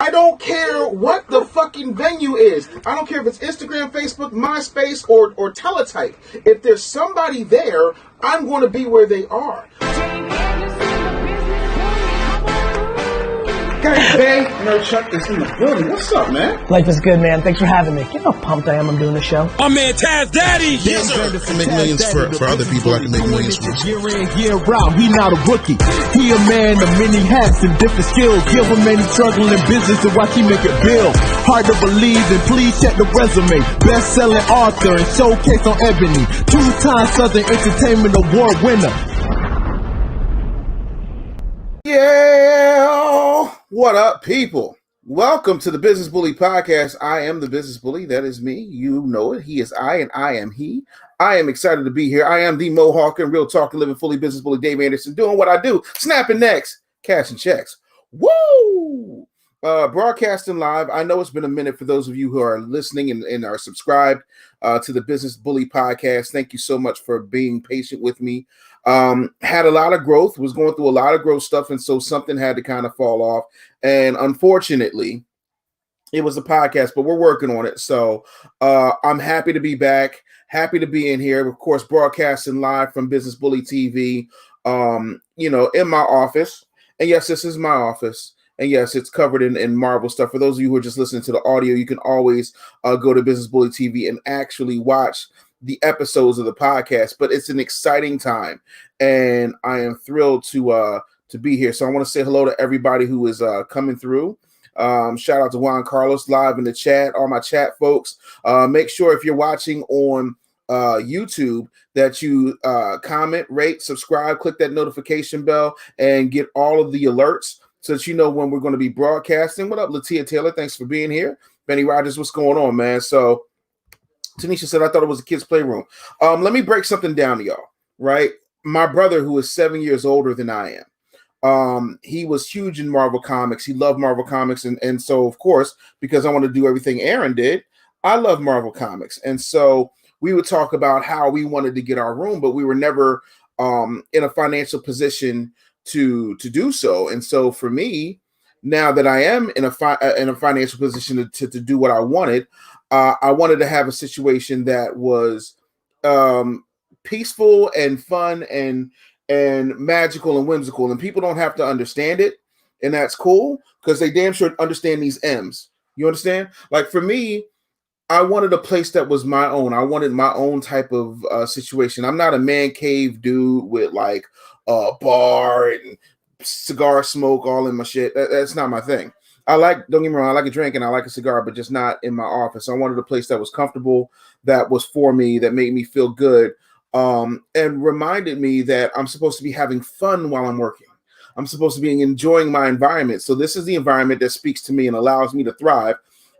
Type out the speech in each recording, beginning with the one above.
I don't care what the fucking venue is. I don't care if it's Instagram, Facebook, MySpace, or Teletype. If there's somebody there, I'm going to be where they are. Guys, Bay, Nerd Chuck is in the building. What's up, man? Life is good, man. Thanks for having me. You know how pumped I am. I'm doing the show. My man Taz Daddy. Yes, sir. I can make millions for other people. I can make millions for year in, year out. He not a rookie. He a man of many hats and different skills. Give him any struggling business and watch he make it build. Hard to believe, and please check the resume. Best-selling author and showcase on Ebony. 2-time Southern Entertainment Award winner. Yeah, what up, people? Welcome to the Business Bully Podcast. I am the Business Bully. That is me. You know it. He is I, and I am he. I am excited to be here. I am the Mohawk and Real Talk and Living Fully Business Bully Dave Anderson, doing what I do, snapping necks, cashing checks. Woo! Broadcasting live. I know it's been a minute for those of you who are listening and are subscribed to the Business Bully Podcast. Thank you so much for being patient with me. Had a lot of growth, was going through a lot of growth stuff, and so something had to kind of fall off. And unfortunately, it was a podcast, but we're working on it. So I'm happy to be back, happy to be in here. Of course, broadcasting live from Business Bully TV, in my office. And yes, this is my office. And yes, it's covered in Marvel stuff. For those of you who are just listening to the audio, you can always go to Business Bully TV and actually watch the episodes of the podcast. But it's an exciting time, and I am thrilled to be here. So I want to say hello to everybody who is coming through. Shout out to Juan Carlos live in the chat, all my chat folks. Make sure if you're watching on YouTube that you comment, rate, subscribe, click that notification bell, and get all of the alerts so that you know when we're going to be broadcasting. What up, Latia Taylor? Thanks for being here. Benny Rogers, what's going on, man? So Tanisha said, I thought it was a kid's playroom. Let me break something down to y'all, right? My brother, who is 7 years older than I am, he was huge in Marvel Comics. He loved Marvel Comics. And so, of course, because I want to do everything Aaron did, I love Marvel Comics. And so we would talk about how we wanted to get our room, but we were never in a financial position to do so. And so for me, now that I am in a financial position to do what I wanted to have a situation that was peaceful and fun and magical and whimsical, and people don't have to understand it, and that's cool because they damn sure understand these M's. You understand? Like for me, I wanted a place that was my own. I wanted my own type of situation. I'm not a man cave dude with like a bar and cigar smoke all in my shit. That's not my thing. Don't get me wrong, I like a drink and I like a cigar, but just not in my office. I wanted a place that was comfortable, that was for me, that made me feel good, and reminded me that I'm supposed to be having fun while I'm working. I'm supposed to be enjoying my environment. So this is the environment that speaks to me and allows me to thrive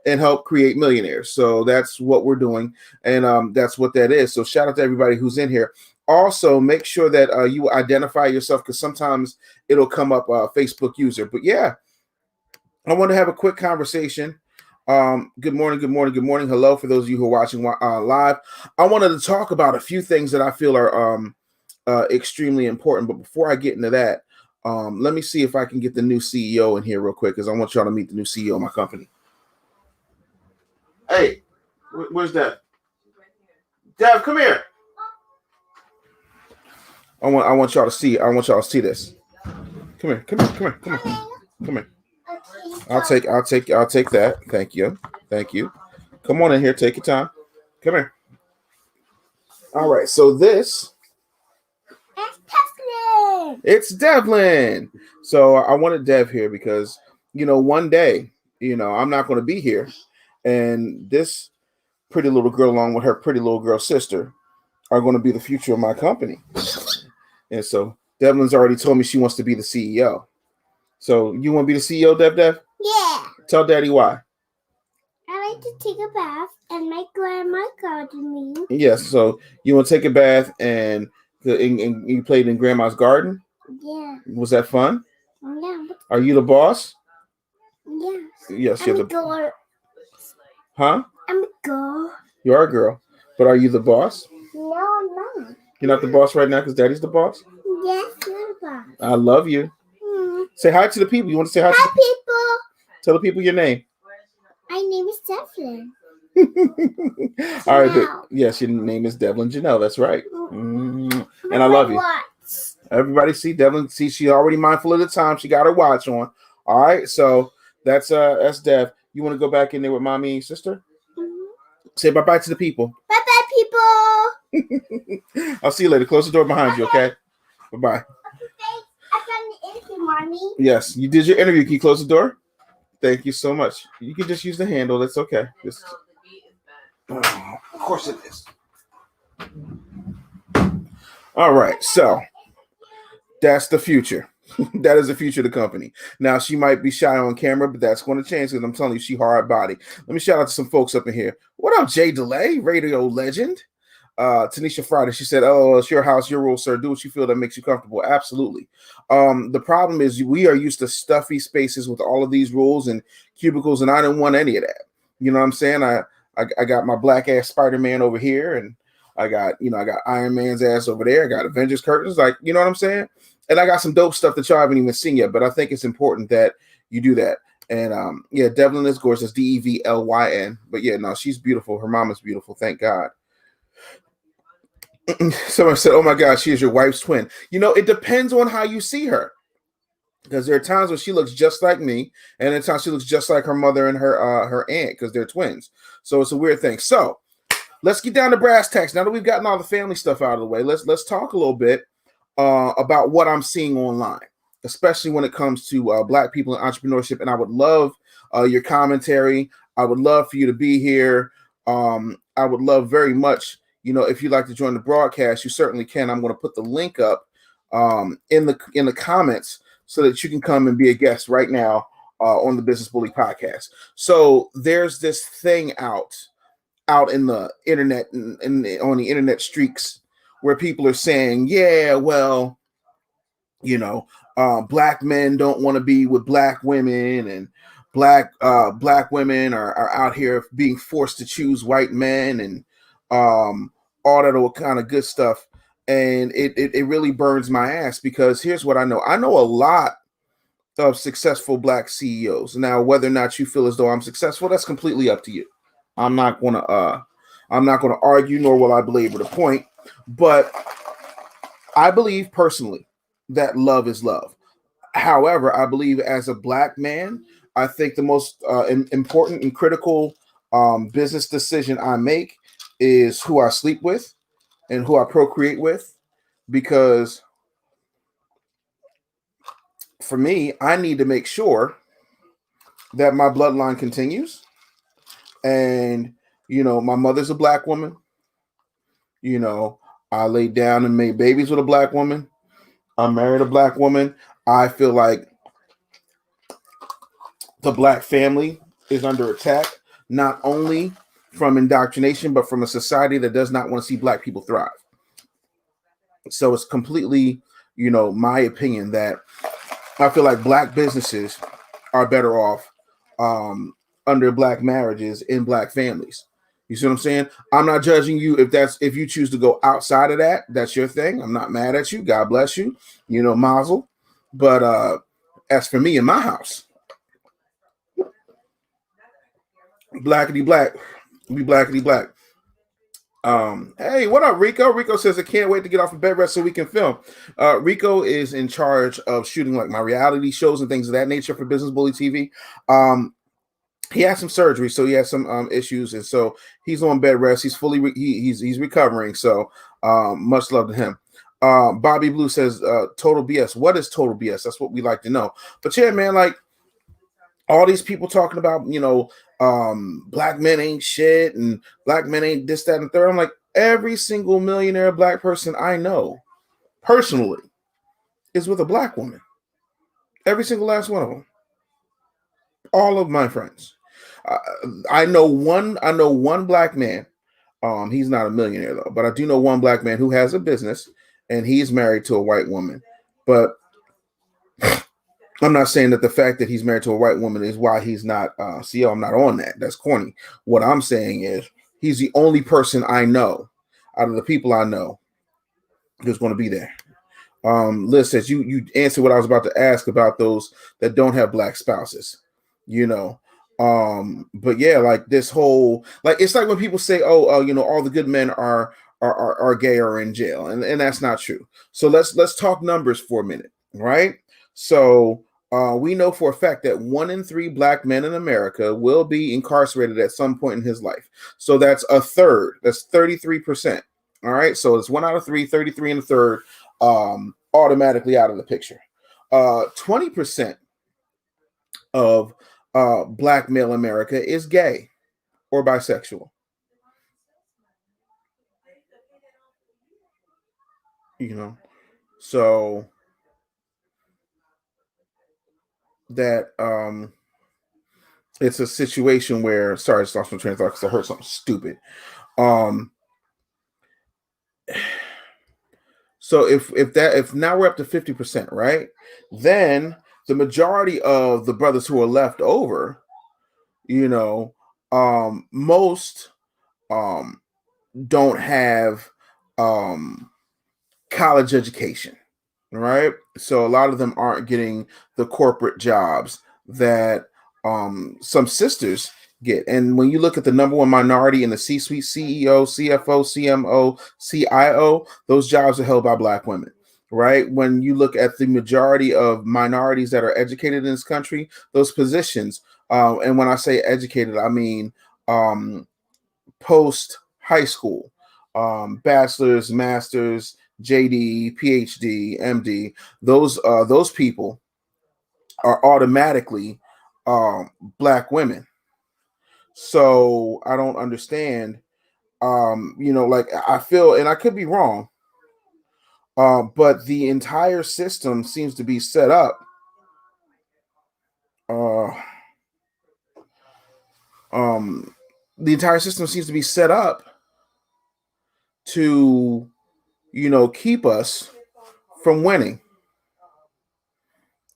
and help create millionaires. So that's what we're doing, and that's what that is. So shout out to everybody who's in here. Also, make sure that you identify yourself, because sometimes it'll come up Facebook user. But yeah, I want to have a quick conversation. Good morning. Hello, for those of you who are watching live. I wanted to talk about a few things that I feel are extremely important. But before I get into that, let me see if I can get the new CEO in here real quick, because I want y'all to meet the new CEO of my company. Hey, where's Dev? Dev, come here. I want y'all to see. I want y'all to see this. Come here. I'll take that. Thank you. Come on in here. Take your time. Come here. All right. So this. It's Devlin. So I wanted Dev here because, one day, I'm not going to be here, and this pretty little girl, along with her pretty little girl sister, are going to be the future of my company. And so Devlin's already told me she wants to be the CEO. So you want to be the CEO, Dev? Yeah. Tell Daddy why. I like to take a bath and my grandma garden me. Yes. So you want to take a bath and you played in Grandma's garden? Yeah. Was that fun? Yeah. Are you the boss? Yes. Yes, you're the girl. Huh? I'm a girl. You are a girl. But are you the boss? No, I'm not. You're not the boss right now because Daddy's the boss? Yes, you're the boss. I love you. Say hi to the people. You want to say hi to people? Tell the people your name. My name is Devlin. All right. Janelle. Yes, your name is Devlin Janelle. That's right. And I My love you. watch. Everybody see Devlin. See, she's already mindful of the time. She got her watch on. All right. So that's Dev. You want to go back in there with mommy and sister? Say bye-bye to the people. Bye-bye, people. I'll see you later. Close the door behind you, okay? Bye-bye. Okay, I've done the interview, Mommy. Yes, you did your interview. Can you close the door? Thank you so much. You can just use the handle. That's okay. Of course it is. All right, so that's the future. That is the future of the company. Now, she might be shy on camera, but that's going to change because I'm telling you, she hard body. Let me shout out to some folks up in here. What up, Jay DeLay, radio legend? Tanisha Friday, she said, "Oh, it's your house, your rules, sir. Do what you feel that makes you comfortable." Absolutely. The problem is we are used to stuffy spaces with all of these rules and cubicles, and I didn't want any of that. You know what I'm saying? I got my black ass Spider-Man over here, and I got Iron Man's ass over there. I got Avengers curtains, like, you know what I'm saying? And I got some dope stuff that y'all haven't even seen yet, but I think it's important that you do that. And yeah, Devlin is gorgeous, Devlyn. But yeah, no, she's beautiful. Her mom is beautiful, thank God. Someone said, "Oh my God, she is your wife's twin." You know, it depends on how you see her. Because there are times when she looks just like me, and at times she looks just like her mother and her aunt, because they're twins. So it's a weird thing. So let's get down to brass tacks. Now that we've gotten all the family stuff out of the way, let's talk a little bit about what I'm seeing online, especially when it comes to Black people in entrepreneurship. And I would love your commentary. I would love for you to be here. I would love very much, you know, if you'd like to join the broadcast, you certainly can. I'm going to put the link up in the comments so that you can come and be a guest right now on the Business Bully podcast. So there's this thing out in the internet and on the internet streaks where people are saying, yeah, well, you know, Black men don't want to be with Black women, and Black women are out here being forced to choose white men, and all that old kind of good stuff. And it really burns my ass, because here's what I know. I know a lot of successful Black CEOs. Now, whether or not you feel as though I'm successful, that's completely up to you. I'm not gonna argue, nor will I belabor the point. But I believe personally that love is love. However, I believe as a Black man, I think the most important and critical business decision I make is who I sleep with and who I procreate with, because for me, I need to make sure that my bloodline continues. And, you know, my mother's a Black woman. You know, I laid down and made babies with a Black woman. I married a Black woman. I feel like the Black family is under attack, not only from indoctrination, but from a society that does not want to see Black people thrive. So it's completely, you know, my opinion that I feel like Black businesses are better off under Black marriages in Black families. You see what I'm saying? I'm not judging you if you choose to go outside of that. That's your thing. I'm not mad at you. God bless you. You know, mazel. But as for me in my house, blackity black, we blackity black. Hey, what up, Rico? Rico says, "I can't wait to get off of bed rest so we can film." Rico is in charge of shooting like my reality shows and things of that nature for Business Bully TV. He had some surgery, so he has some issues, and so he's on bed rest. He's fully he's recovering. So much love to him. Bobby Blue says, "Total BS." What is total BS? That's what we like to know. But yeah, man, like all these people talking about, you know, Black men ain't shit and Black men ain't this, that, and the third. I'm like, every single millionaire Black person I know personally is with a Black woman. Every single last one of them. All of my friends. I know one Black man. He's not a millionaire though, but I do know one Black man who has a business and he's married to a white woman. But I'm not saying that the fact that he's married to a white woman is why he's not CEO. I'm not on that. That's corny. What I'm saying is he's the only person I know out of the people I know who's going to be there. Liz says, you answered what I was about to ask about those that don't have Black spouses. you know. But yeah, like this whole, like, it's like when people say, oh, all the good men are gay or in jail, and that's not true. So let's talk numbers for a minute, right? So we know for a fact that 1 in 3 black men in America will be incarcerated at some point in his life. So that's a third. That's 33%. All right. So it's 1 out of 3, 33 and a third, automatically out of the picture. 20% of black male America is gay or bisexual. So that it's a situation where, sorry, I just lost my train of thought because I heard something stupid. So if now we're up to 50%, right? Then the majority of the brothers who are left over, most don't have college education, right? So a lot of them aren't getting the corporate jobs that some sisters get. And when you look at the number one minority in the C-suite, CEO, CFO, CMO, CIO, those jobs are held by black women, right? When you look at the majority of minorities that are educated in this country, those positions, and when I say educated, I mean post high school, bachelor's, master's, JD, PhD, MD, those people are automatically black women. So I don't understand. Like, I feel, and I could be wrong, but the entire system seems to be set up. The entire system seems to be set up to, keep us from winning.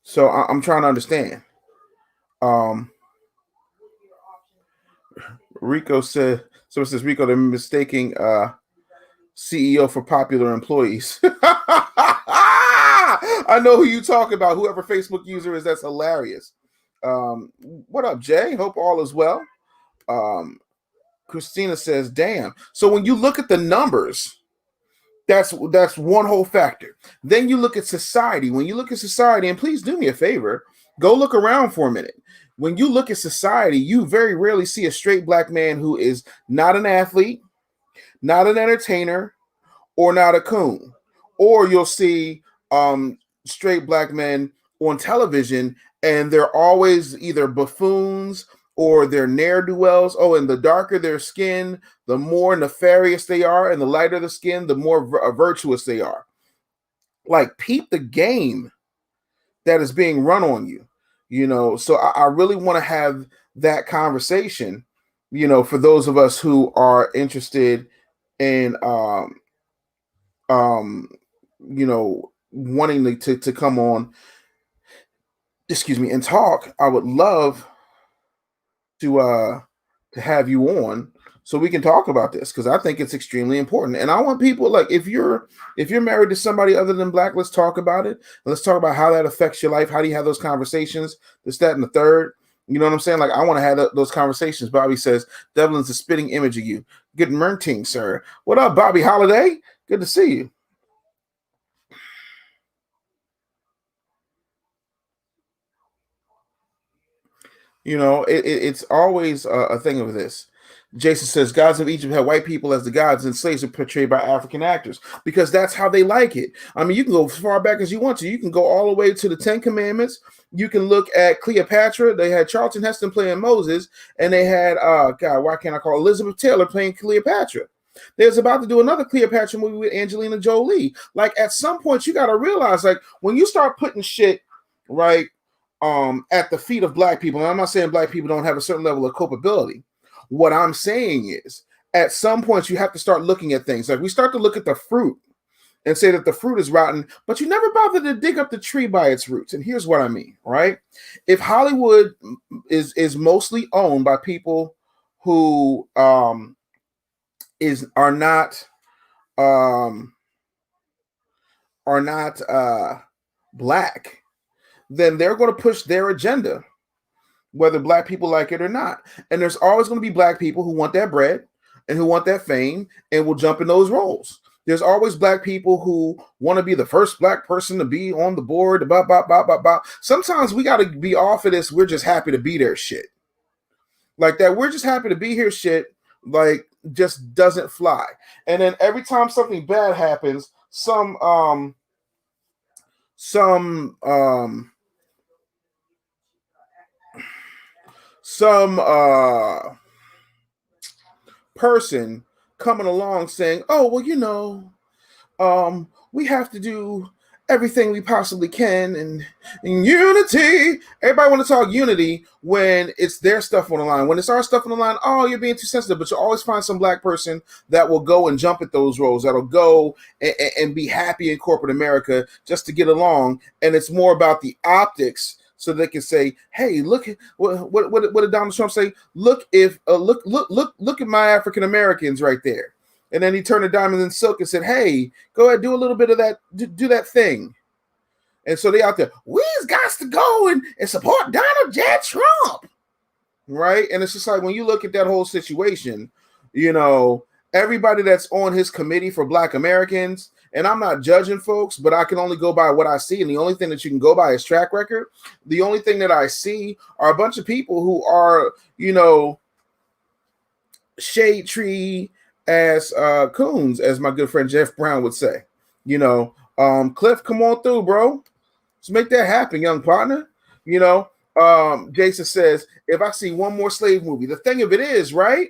So I'm trying to understand. Rico said, so it says, Rico, they're mistaking CEO for popular employees. I know who you talk about. Whoever Facebook user is, that's hilarious. What up, Jay? Hope all is well. Christina says, damn. So when you look at the numbers, that's one whole factor. Then you look at society. When you look at society, and please do me a favor, go look around for a minute. When you look at society, you very rarely see a straight black man who is not an athlete, not an entertainer, or not a coon. Or you'll see straight black men on television, and they're always either buffoons or they're ne'er-do-wells. Oh, and the darker their skin, the more nefarious they are, and the lighter the skin, the more virtuous they are. Like, peep the game that is being run on you. So I really want to have that conversation, for those of us who are interested in wanting to come on, and talk. I would love to have you on so we can talk about this, because I think it's extremely important. And I want people, like, if you're married to somebody other than black, let's talk about it. Let's talk about how that affects your life. How do you have those conversations? This, that, and the third. You know what I'm saying? Like, I want to have those conversations. Bobby says, Devlin's a spitting image of you. Good morning, sir. What up, Bobby Holiday? Good to see you. It's always a thing of this. Jason says, gods of Egypt had white people as the gods, and slaves are portrayed by African actors because that's how they like it. I mean, you can go as far back as you want to. You can go all the way to the 10 Commandments. You can look at Cleopatra. They had Charlton Heston playing Moses, and they had, God, why can't I call Elizabeth Taylor playing Cleopatra? There's about to do another Cleopatra movie with Angelina Jolie. Like, at some point, you got to realize, like, when you start putting shit, right, at the feet of black people, and I'm not saying black people don't have a certain level of culpability. What I'm saying is, at some point, you have to start looking at things. Like, we start to look at the fruit and say that the fruit is rotten, but you never bother to dig up the tree by its roots. And here's what I mean, right? If Hollywood is mostly owned by people who are not black, then they're going to push their agenda whether black people like it or not. And there's always going to be black people who want that bread and who want that fame and will jump in those roles. There's always black people who want to be the first black person to be on the board. Sometimes we got to be off of this. We're just happy to be there shit. Like that. We're just happy to be here shit. Like just doesn't fly. And then every time something bad happens, some person coming along saying, oh, well, you know, we have to do everything we possibly can and in unity. Everybody want to talk unity when it's their stuff on the line. When it's our stuff on the line, oh, you're being too sensitive. But you'll always find some black person that will go and jump at those roles, that'll go and be happy in corporate America just to get along. And it's more about the optics, so they can say, "Hey, look at what did Donald Trump say? Look at my African Americans right there." And then he turned to Diamonds and Silk and said, "Hey, go ahead, do a little bit of that, do that thing." And so they out there, we's got to go and support Donald J. Trump, right? And it's just like when you look at that whole situation, you know, everybody that's on his committee for Black Americans. And I'm not judging folks, but I can only go by what I see. And the only thing that you can go by is track record. The only thing that I see are a bunch of people who are, you know, shade tree as coons, as my good friend Jeff Brown would say. You know, Cliff, come on through, bro. Let's make that happen, young partner. You know, Jason says, if I see one more slave movie, the thing of it is, right?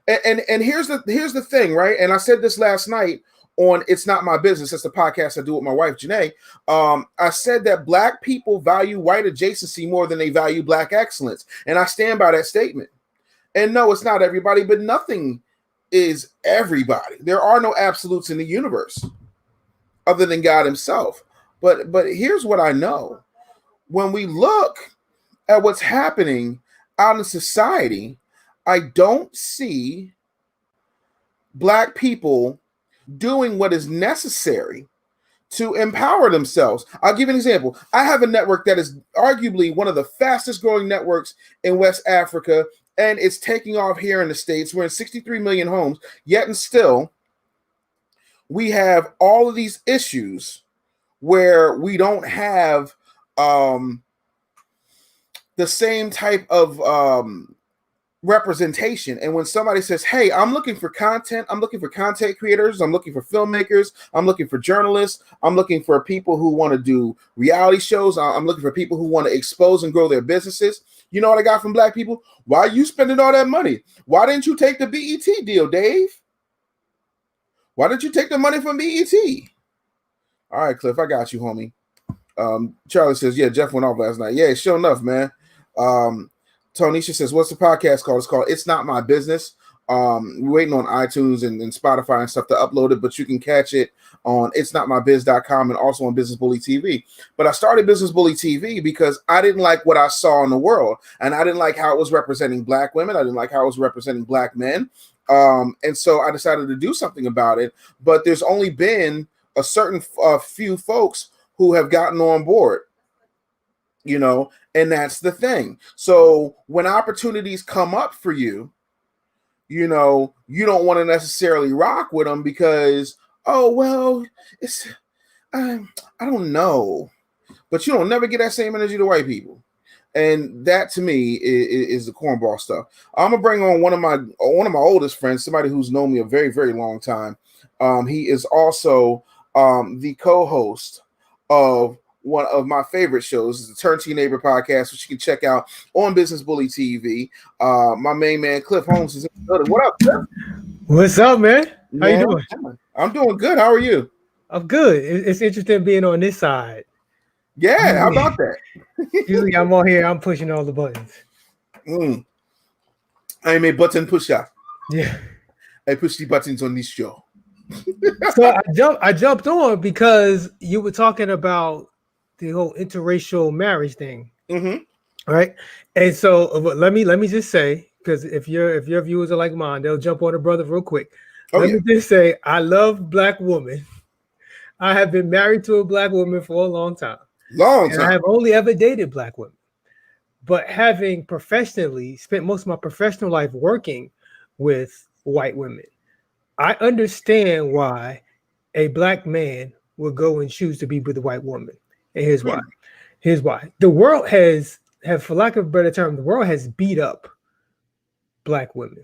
And here's the thing, right? And I said this last night on It's Not My Business. That's the podcast I do with my wife, Janae. I said that black people value white adjacency more than they value black excellence. And I stand by that statement. And no, it's not everybody, but nothing is everybody. There are no absolutes in the universe other than God himself. But here's what I know. When we look at what's happening out in society, I don't see black people doing what is necessary to empower themselves. I'll give you an example. I have a network that is arguably one of the fastest growing networks in West Africa, and it's taking off here in the States. We're in 63 million homes, yet and still, we have all of these issues where we don't have the same type of representation. And when somebody says, hey, I'm looking for content, I'm looking for content creators, I'm looking for filmmakers, I'm looking for journalists, I'm looking for people who want to do reality shows, I'm looking for people who want to expose and grow their businesses. You know what I got from black people? Why are you spending all that money? Why didn't you take the BET deal, Dave? Why didn't you take the money from BET? All right, Cliff, I got you, homie. Charlie says, yeah, Jeff went off last night. Yeah, sure enough, man. Tonisha says, what's the podcast called? It's called It's Not My Business. We're waiting on iTunes and Spotify and stuff to upload it, but you can catch it on itsnotmybiz.com and also on Business Bully TV. But I started Business Bully TV because I didn't like what I saw in the world, and I didn't like how it was representing black women. I didn't like how it was representing black men. And so I decided to do something about it. But there's only been a certain few folks who have gotten on board. You know, and that's the thing. So when opportunities come up for you, you know, you don't want to necessarily rock with them because, oh, well, it's, I don't know. But you don't never get that same energy to white people. And that to me is the cornball stuff. I'm gonna bring on one of my oldest friends, somebody who's known me a very, very long time. He is also the co-host of one of my favorite shows, the Turn to Your Neighbor podcast, which you can check out on Business Bully TV. My main man, Cliff Holmes, is in the building. What up, Cliff? What's up, man? How you doing? I'm doing good. How are you? I'm good. It's interesting being on this side. Yeah, how about that? Usually I'm on here, I'm pushing all the buttons. I'm a button pusher. Yeah. I push the buttons on this show. So I jumped on because you were talking about the whole interracial marriage thing, right? And so let me just say, because if your viewers are like mine, they'll jump on a brother real quick. Let me just say, I love black women. I have been married to a black woman for a long time. I have only ever dated black women, But having professionally spent most of my professional life working with white women, I understand why a black man will go and choose to be with a white woman. And here's why. Here's why. The world for lack of a better term, the world has beat up black women.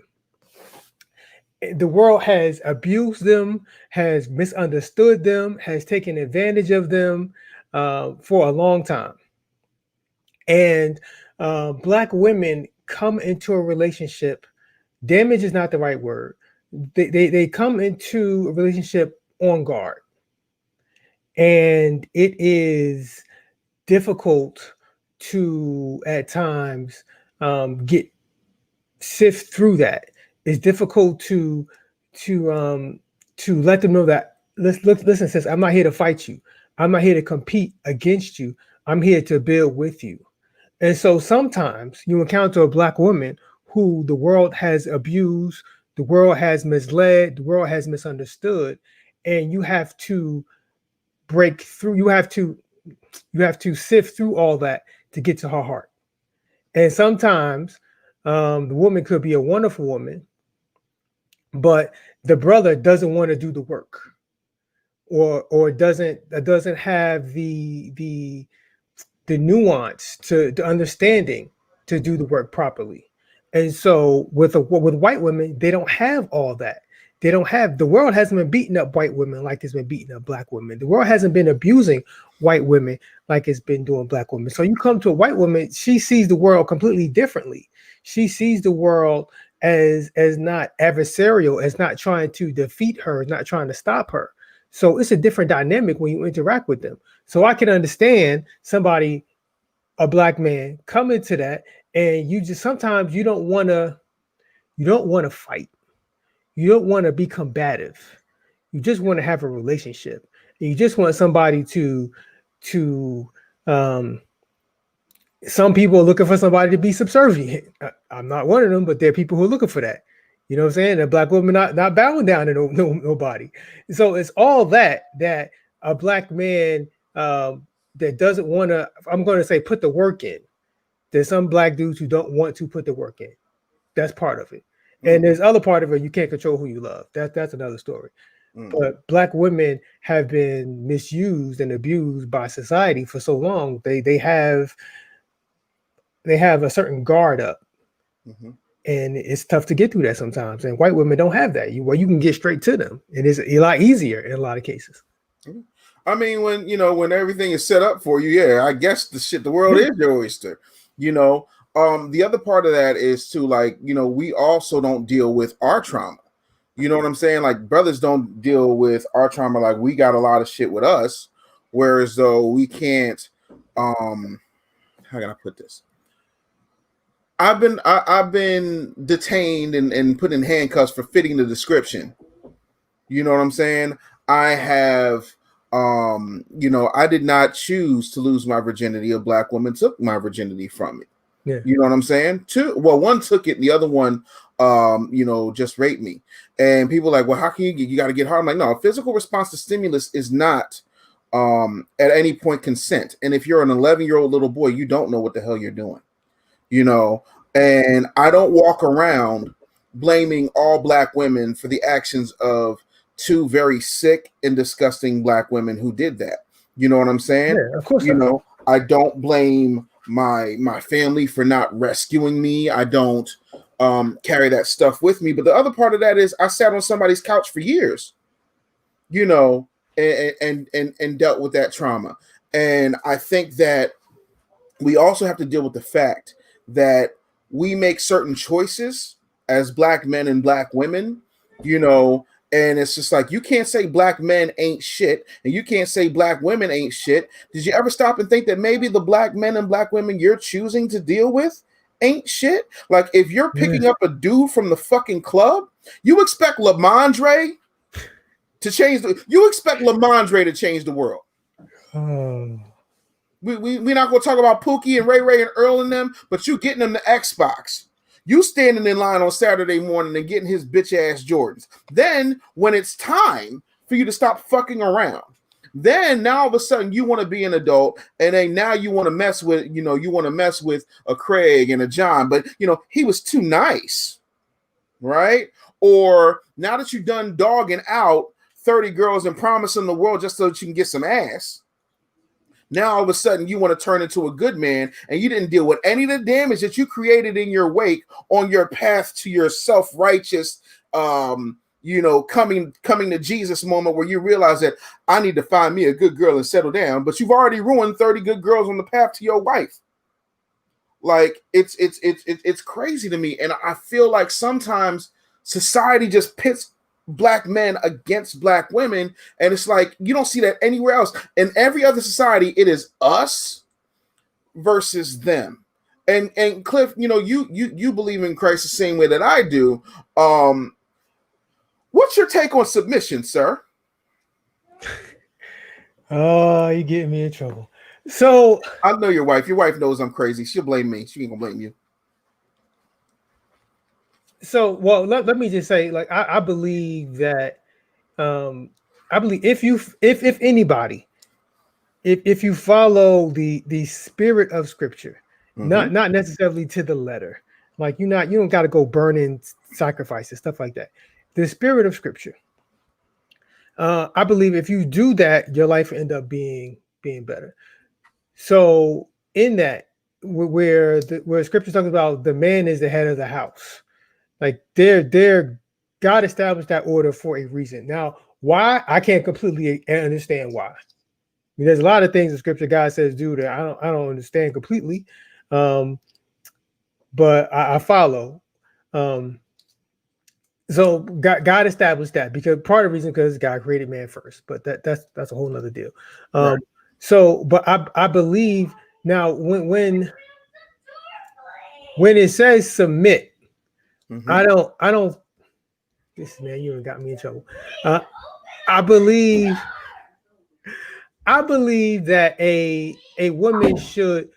The world has abused them, has misunderstood them, has taken advantage of them for a long time. And black women come into a relationship. Damage is not the right word. They come into a relationship on guard. And it is difficult to, at times, sift through that. It's difficult to let them know that, listen, sis, I'm not here to fight you. I'm not here to compete against you. I'm here to build with you. And so sometimes you encounter a black woman who the world has abused, the world has misled, the world has misunderstood, and you have to break through. You have to sift through all that to get to her heart. And sometimes the woman could be a wonderful woman, but the brother doesn't want to do the work, or doesn't have the nuance to understanding to do the work properly. And so with white women, they don't have all that. They don't have, the world hasn't been beating up white women like it's been beating up black women. The world hasn't been abusing white women like it's been doing black women. So you come to a white woman, she sees the world completely differently. She sees the world as not adversarial, as not trying to defeat her, not trying to stop her. So it's a different dynamic when you interact with them. So I can understand somebody, a black man, come into that, and you just, sometimes you don't want to fight. You don't want to be combative. You just want to have a relationship. And you just want somebody to some people are looking for somebody to be subservient. I'm not one of them, but there are people who are looking for that. You know what I'm saying? A black woman not bowing down to nobody. So it's all that a black man that doesn't want to, I'm going to say, put the work in. There's some black dudes who don't want to put the work in. That's part of it. And there's other part of it, you can't control who you love. That's another story. But black women have been misused and abused by society for so long. They have a certain guard up. And it's tough to get through that sometimes. And white women don't have that. You can get straight to them. And it's a lot easier in a lot of cases. I mean, when everything is set up for you, yeah, I guess the world is your oyster. The other part of that is to, like, we also don't deal with our trauma. You know what I'm saying? Like, brothers don't deal with our trauma. Like, we got a lot of shit with us, whereas though we can't. How can I put this? I've been detained and put in handcuffs for fitting the description. You know what I'm saying? I have, I did not choose to lose my virginity. A black woman took my virginity from me. Yeah. You know what I'm saying? One took it, and the other one, just raped me. And people are like, well, how can you got to get hard? I'm like, no, a physical response to stimulus is not at any point consent. And if you're an 11-year-old little boy, you don't know what the hell you're doing. And I don't walk around blaming all black women for the actions of two very sick and disgusting black women who did that. You know what I'm saying? Yeah, of course. I don't blame my family for not rescuing me. I don't carry that stuff with me. But the other part of that is I sat on somebody's couch for years, and dealt with that trauma. And I think that we also have to deal with the fact that we make certain choices as black men and black women, and it's just like, you can't say black men ain't shit, and you can't say black women ain't shit. Did you ever stop and think that maybe the black men and black women you're choosing to deal with ain't shit? Like, if you're picking up a dude from the fucking club, you expect Lamondre to change you expect Lamondre to change the world. We're not going to talk about Pookie and Ray and Earl and them, but you getting them the Xbox. You standing in line on Saturday morning and getting his bitch ass Jordans. Then when it's time for you to stop fucking around Then now all of a sudden you want to be an adult, and then now you want to mess with, a Craig and a John, but he was too nice, right? Or now that you've done dogging out 30 girls and promising the world just so that you can get some ass, now all of a sudden you want to turn into a good man, and you didn't deal with any of the damage that you created in your wake on your path to your self-righteous, coming to Jesus moment where you realize that I need to find me a good girl and settle down. But you've already ruined 30 good girls on the path to your wife. Like it's crazy to me, and I feel like sometimes society just pits Black men against Black women, and it's like you don't see that anywhere else. In every other society, it is us versus them. And Cliff, you believe in Christ the same way that I do. What's your take on submission, sir? Oh, you're getting me in trouble. So I know your wife. Your wife knows I'm crazy. She'll blame me. She ain't gonna blame you. So, well, let me just say, like, I believe that, I believe if anybody, if you follow the spirit of Scripture, not necessarily to the letter, like you don't got to go burning sacrifices, stuff like that. The spirit of Scripture. I believe if you do that, your life will end up being better. So, in that, where Scripture talks about the man is the head of the house. Like God established that order for a reason. Now, why? I can't completely understand why. I mean, there's a lot of things in Scripture God says do that I don't understand completely, but I follow. So God established that because part of the reason because God created man first, but that's a whole nother deal. Right. So, but I believe now when it says submit. I don't. This man, you got me in trouble. I believe that a woman should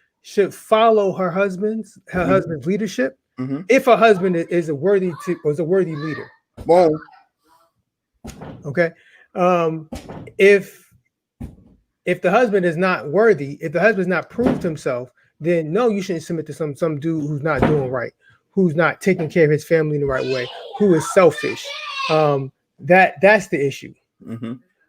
follow her husband's leadership if her husband is a worthy leader. Well, okay. If the husband is not worthy, if the husband's not proved himself, then no, you shouldn't submit to some dude who's not doing right, who's not taking care of his family in the right way, who is selfish. That's the issue.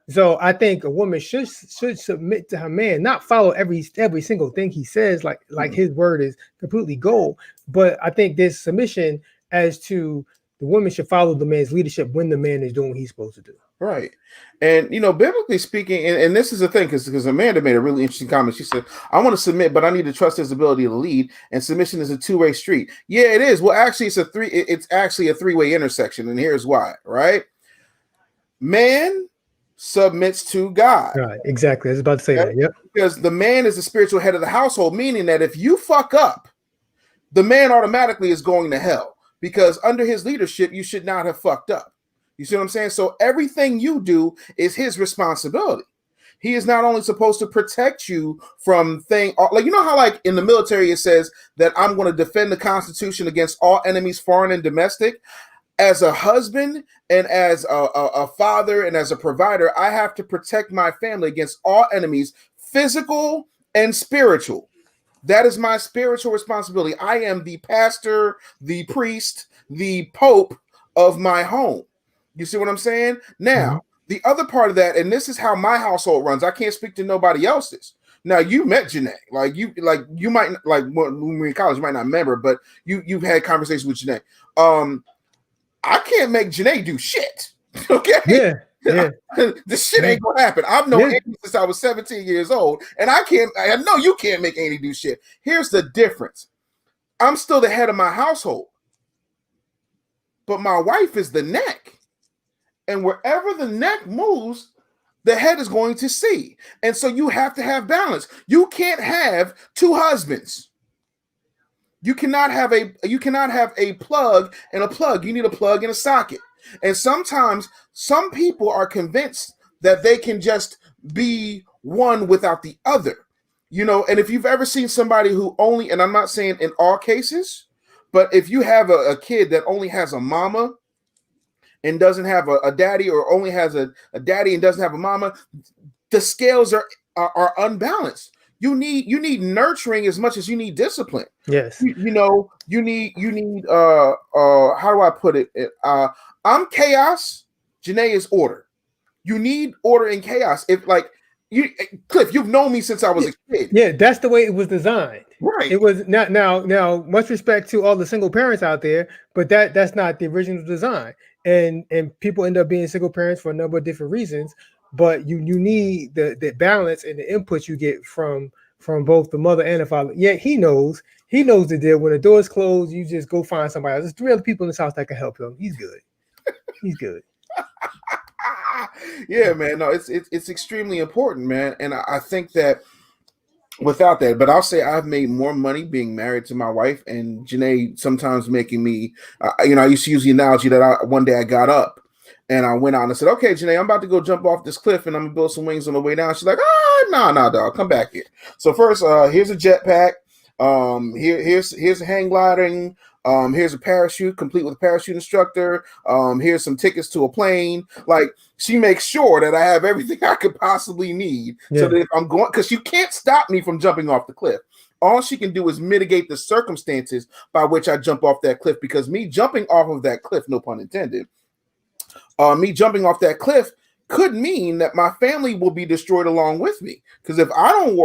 So I think a woman should submit to her man, not follow every single thing he says, like his word is completely gold. But I think there's submission as to the woman should follow the man's leadership when the man is doing what he's supposed to do. Right. And, biblically speaking, and this is the thing, because Amanda made a really interesting comment. She said, I want to submit, but I need to trust his ability to lead. And submission is a two-way street. Yeah, it is. Well, actually, it's actually a three-way intersection. And here's why, right? Man submits to God. Right. Exactly. I was about to say that. Yep. Because the man is the spiritual head of the household, meaning that if you fuck up, the man automatically is going to hell. Because under his leadership, you should not have fucked up. You see what I'm saying? So everything you do is his responsibility. He is not only supposed to protect you from things like, how like in the military, it says that I'm going to defend the Constitution against all enemies, foreign and domestic. As a husband and as a father and as a provider, I have to protect my family against all enemies, physical and spiritual. That is my spiritual responsibility. I am the pastor, the priest, the pope of my home. You see what I'm saying? Now, the other part of that, and this is how my household runs. I can't speak to nobody else's. Now, you met Janae. You might, when we were in college, you might not remember, but you've had conversations with Janae. I can't make Janae do shit. Okay? Yeah. This shit ain't gonna happen. I've known Andy since I was 17 years old, and I know you can't make Andy do shit. Here's the difference. I'm still the head of my household, but my wife is the neck. And wherever the neck moves, the head is going to see. And so you have to have balance. You can't have two husbands. You cannot have a plug and a plug. You need a plug and a socket. And sometimes some people are convinced that they can just be one without the other. And if you've ever seen somebody who only, and I'm not saying in all cases, but if you have a kid that only has a mama and doesn't have a daddy, or only has a daddy and doesn't have a mama, the scales are unbalanced. You need nurturing as much as you need discipline. Yes. You need how do I put it? I'm chaos. Janae is order. You need order and chaos. If like you, Cliff, you've known me since I was a kid. Yeah, that's the way it was designed. Right. It was not now. Much respect to all the single parents out there, but that's not the original design. And people end up being single parents for a number of different reasons. But you need the balance and the input you get from both the mother and the father. Yeah, he knows the deal. When the door's closed, you just go find somebody else. There's 3 other people in this house that can help him. He's good. He's good. Yeah, man. No, it's extremely important, man. And I think that without that, but I'll say I've made more money being married to my wife, and Janae sometimes making me, I used to use the analogy that one day I got up and I went out and I said, okay, Janae, I'm about to go jump off this cliff and I'm gonna build some wings on the way down. She's like, no, dog, come back here. So first, here's a jetpack. Here's a hang gliding. Here's a parachute complete with a parachute instructor. Here's some tickets to a plane. Like, she makes sure that I have everything I could possibly need. Yeah. So that if I'm going, because you can't stop me from jumping off the cliff. All she can do is mitigate the circumstances by which I jump off that cliff, because me jumping off of that cliff, no pun intended, me jumping off that cliff could mean that my family will be destroyed along with me. Because if I don't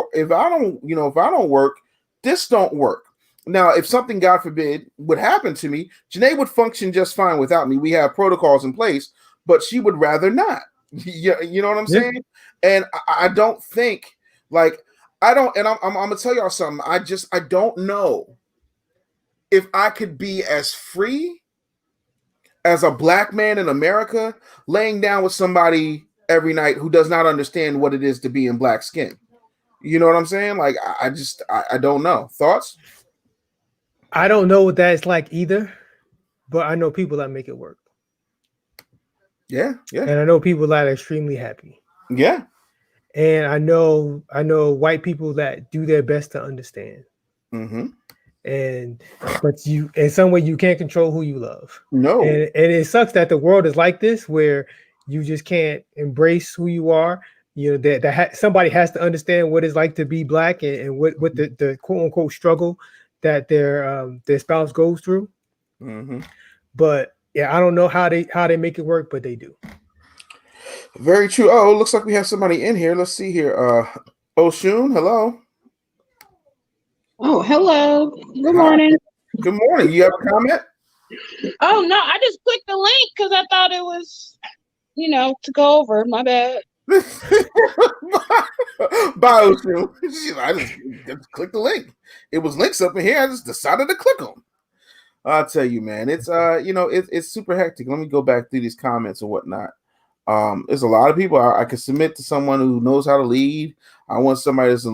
work, this don't work. Now, if something, God forbid, would happen to me, Janae would function just fine without me. We have protocols in place, but she would rather not. You know what I'm saying? And I don't think, like, I don't, and I'm gonna tell y'all something. I don't know if I could be as free as a Black man in America laying down with somebody every night who does not understand what it is to be in Black skin. You know what I'm saying? Like, I don't know. Thoughts? I don't know what that's like either, but I know people that make it work. Yeah. And I know people that are extremely happy. Yeah. And I know white people that do their best to understand. Mm-hmm. But you, in some way, you can't control who you love. No. And it sucks that the world is like this, where you just can't embrace who you are. You know, that somebody has to understand what it's like to be Black and what the quote unquote struggle that their spouse goes through. Mm-hmm. But yeah, I don't know how they make it work, but they do. Very true. Oh, looks like we have somebody in here. Let's see here. Oshun, hello. Oh, hello. Good morning. Good morning. You have a comment? Oh no, I just clicked the link because I thought it was, to go over. My bad. Bye, Oshun. I just clicked the link. It was links up in here. I just decided to click them. I'll tell you, man. It's it's super hectic. Let me go back through these comments and whatnot. There's a lot of people I could submit to someone who knows how to lead. I want somebody that's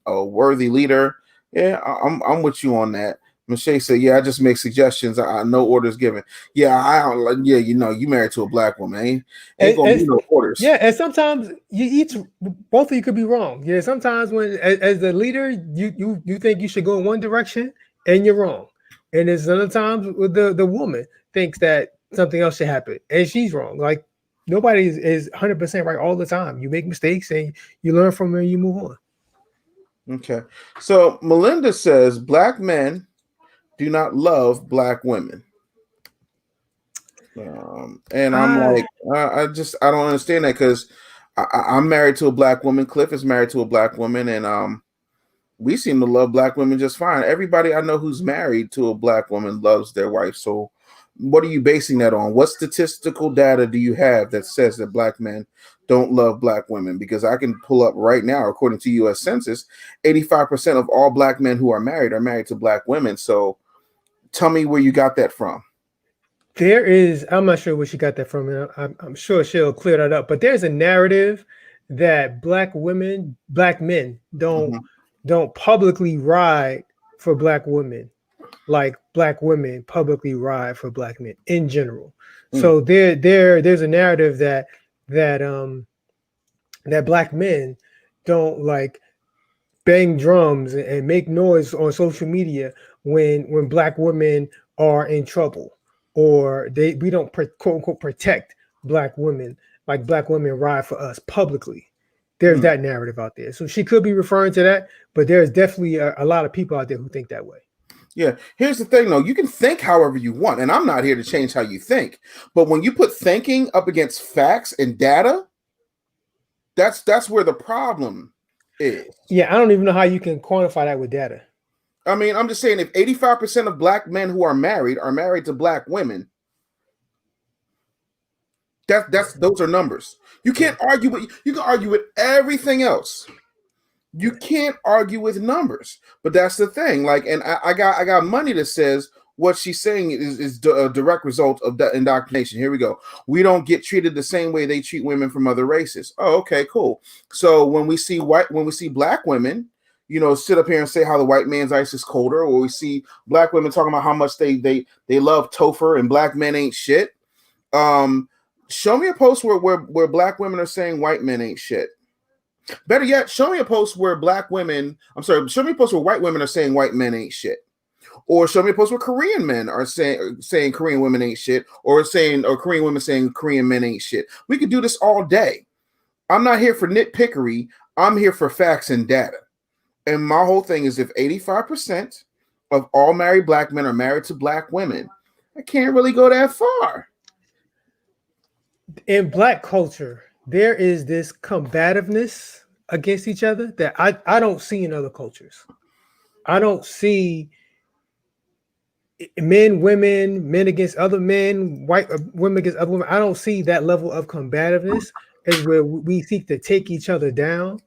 a worthy leader. Yeah, I'm with you on that. Michelle said, "Yeah, I just make suggestions. I no orders given." Yeah, I don't. Yeah, you married to a Black woman, ain't gonna be no orders. Yeah, and sometimes both of you could be wrong. Yeah, sometimes when as the leader, you think you should go in one direction and you're wrong, and there's other times with the woman thinks that something else should happen and she's wrong. Like, nobody is 100% right all the time. You make mistakes and you learn from them and you move on. Okay, so Melinda says Black men do not love Black women, and I'm like, I don't understand that, because I'm married to a Black woman. Cliff is married to a Black woman, and we seem to love Black women just fine. Everybody I know who's married to a Black woman loves their wife. So what are you basing that on? What statistical data do you have that says that Black men don't love Black women? Because I can pull up right now, according to U.S. Census, 85% of all Black men who are married to Black women. So tell me where you got that from. I'm not sure where she got that from, and I'm sure she'll clear that up. But there's a narrative that Black men don't publicly ride for Black women like Black women publicly ride for Black men in general. So there's a narrative that Black men don't like bang drums and make noise on social media when Black women are in trouble, or we don't quote unquote protect Black women like Black women ride for us publicly. There's that narrative out there. So she could be referring to that, but there's definitely a lot of people out there who think that way. Yeah. Here's the thing, though. You can think however you want, and I'm not here to change how you think. But when you put thinking up against facts and data, that's where the problem is. Yeah, I don't even know how you can quantify that with data. I mean, I'm just saying, if 85% of black men who are married to black women, those are numbers. You can't argue, but you can argue with everything else. You can't argue with numbers, but that's the thing. Like, and I got money that says what she's saying is a direct result of that indoctrination. Here we go. We don't get treated the same way they treat women from other races. Oh, okay, cool. So when we see black women, sit up here and say how the white man's ice is colder, or we see black women talking about how much they love Topher and black men ain't shit. Show me a post where black women are saying white men ain't shit. Better yet, show me a post where white women are saying white men ain't shit. Or show me a post where Korean men are saying Korean women ain't shit, or Korean women saying Korean men ain't shit. We could do this all day. I'm not here for nitpickery. I'm here for facts and data. And my whole thing is, if 85% of all married black men are married to black women, I can't really go that far. In black culture, there is this combativeness against each other that I don't see in other cultures. I don't see men against other men, white women against other women. I don't see that level of combativeness as where we seek to take each other down,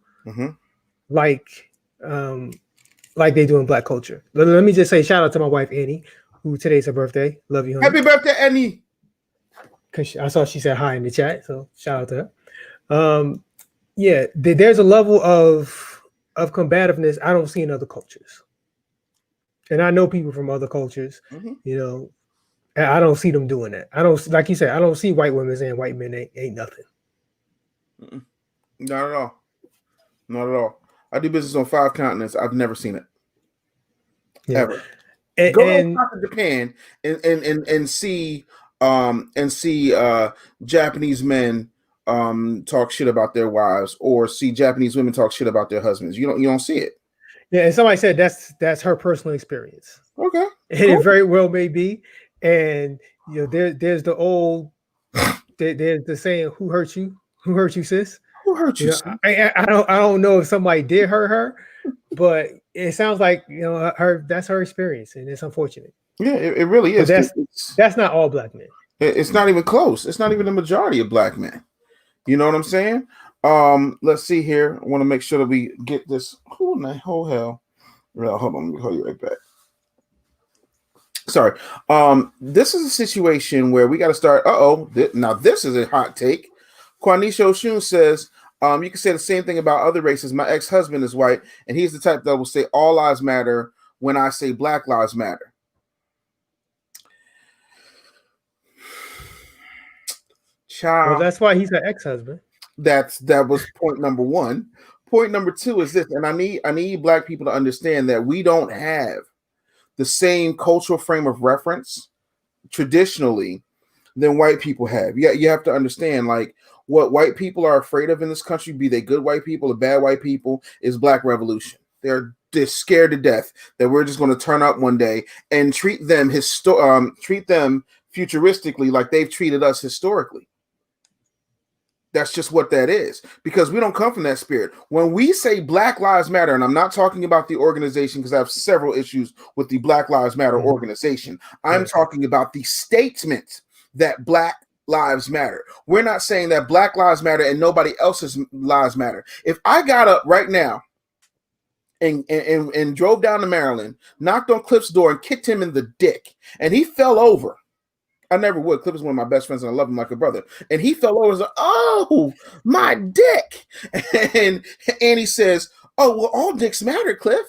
like they do in black culture. Let me just say shout out to my wife Annie, who today's her birthday. Love you, honey. Happy birthday, Annie. Because I saw she said hi in the chat, so shout out to her. Yeah, there's a level of combativeness I don't see in other cultures. And I know people from other cultures, and I don't see them doing that. I don't, like you said, I don't see white women saying white men ain't nothing. Not at all. Not at all. I do business on 5 continents. I've never seen it. Yeah. Ever. Go to Japan and see Japanese men talk shit about their wives, or see Japanese women talk shit about their husbands. You don't see it. Yeah, and somebody said that's her personal experience. Okay, and cool. It very well may be. And there's the old there's the saying, "Who hurt you? Who hurt you, sis? Who hurt you?" I don't know if somebody did hurt her, but it sounds like that's her experience, and it's unfortunate. Yeah, it really is. But that's not all black men. It's not even close. It's not even the majority of black men. You know what I'm saying? Let's see here. I want to make sure that we get this. Who in the whole hell? Hold on, let me call you right back. Sorry. This is a situation where we got to start. Now this is a hot take. Quanisha Oshun says, you can say the same thing about other races. My ex-husband is white, and he's the type that will say all lives matter when I say Black Lives Matter. Child. Well, that's why he's an ex-husband. That was point number 1. Point number 2 is this, and I need black people to understand that we don't have the same cultural frame of reference traditionally than white people have. You have to understand, like, what white people are afraid of in this country, be they good white people or bad white people, is black revolution. They're scared to death that we're just going to turn up one day and treat them futuristically like they've treated us historically. That's just what that is, because we don't come from that spirit. When we say Black Lives Matter, and I'm not talking about the organization because I have several issues with the Black Lives Matter organization. I'm talking about the statement that Black Lives Matter. We're not saying that Black Lives Matter and nobody else's lives matter. If I got up right now and drove down to Maryland, knocked on Cliff's door and kicked him in the dick, and he fell over. I never would. Cliff is one of my best friends, and I love him like a brother. And he fell over and said, "Oh, my dick." And he says, "Oh, well, all dicks matter, Cliff."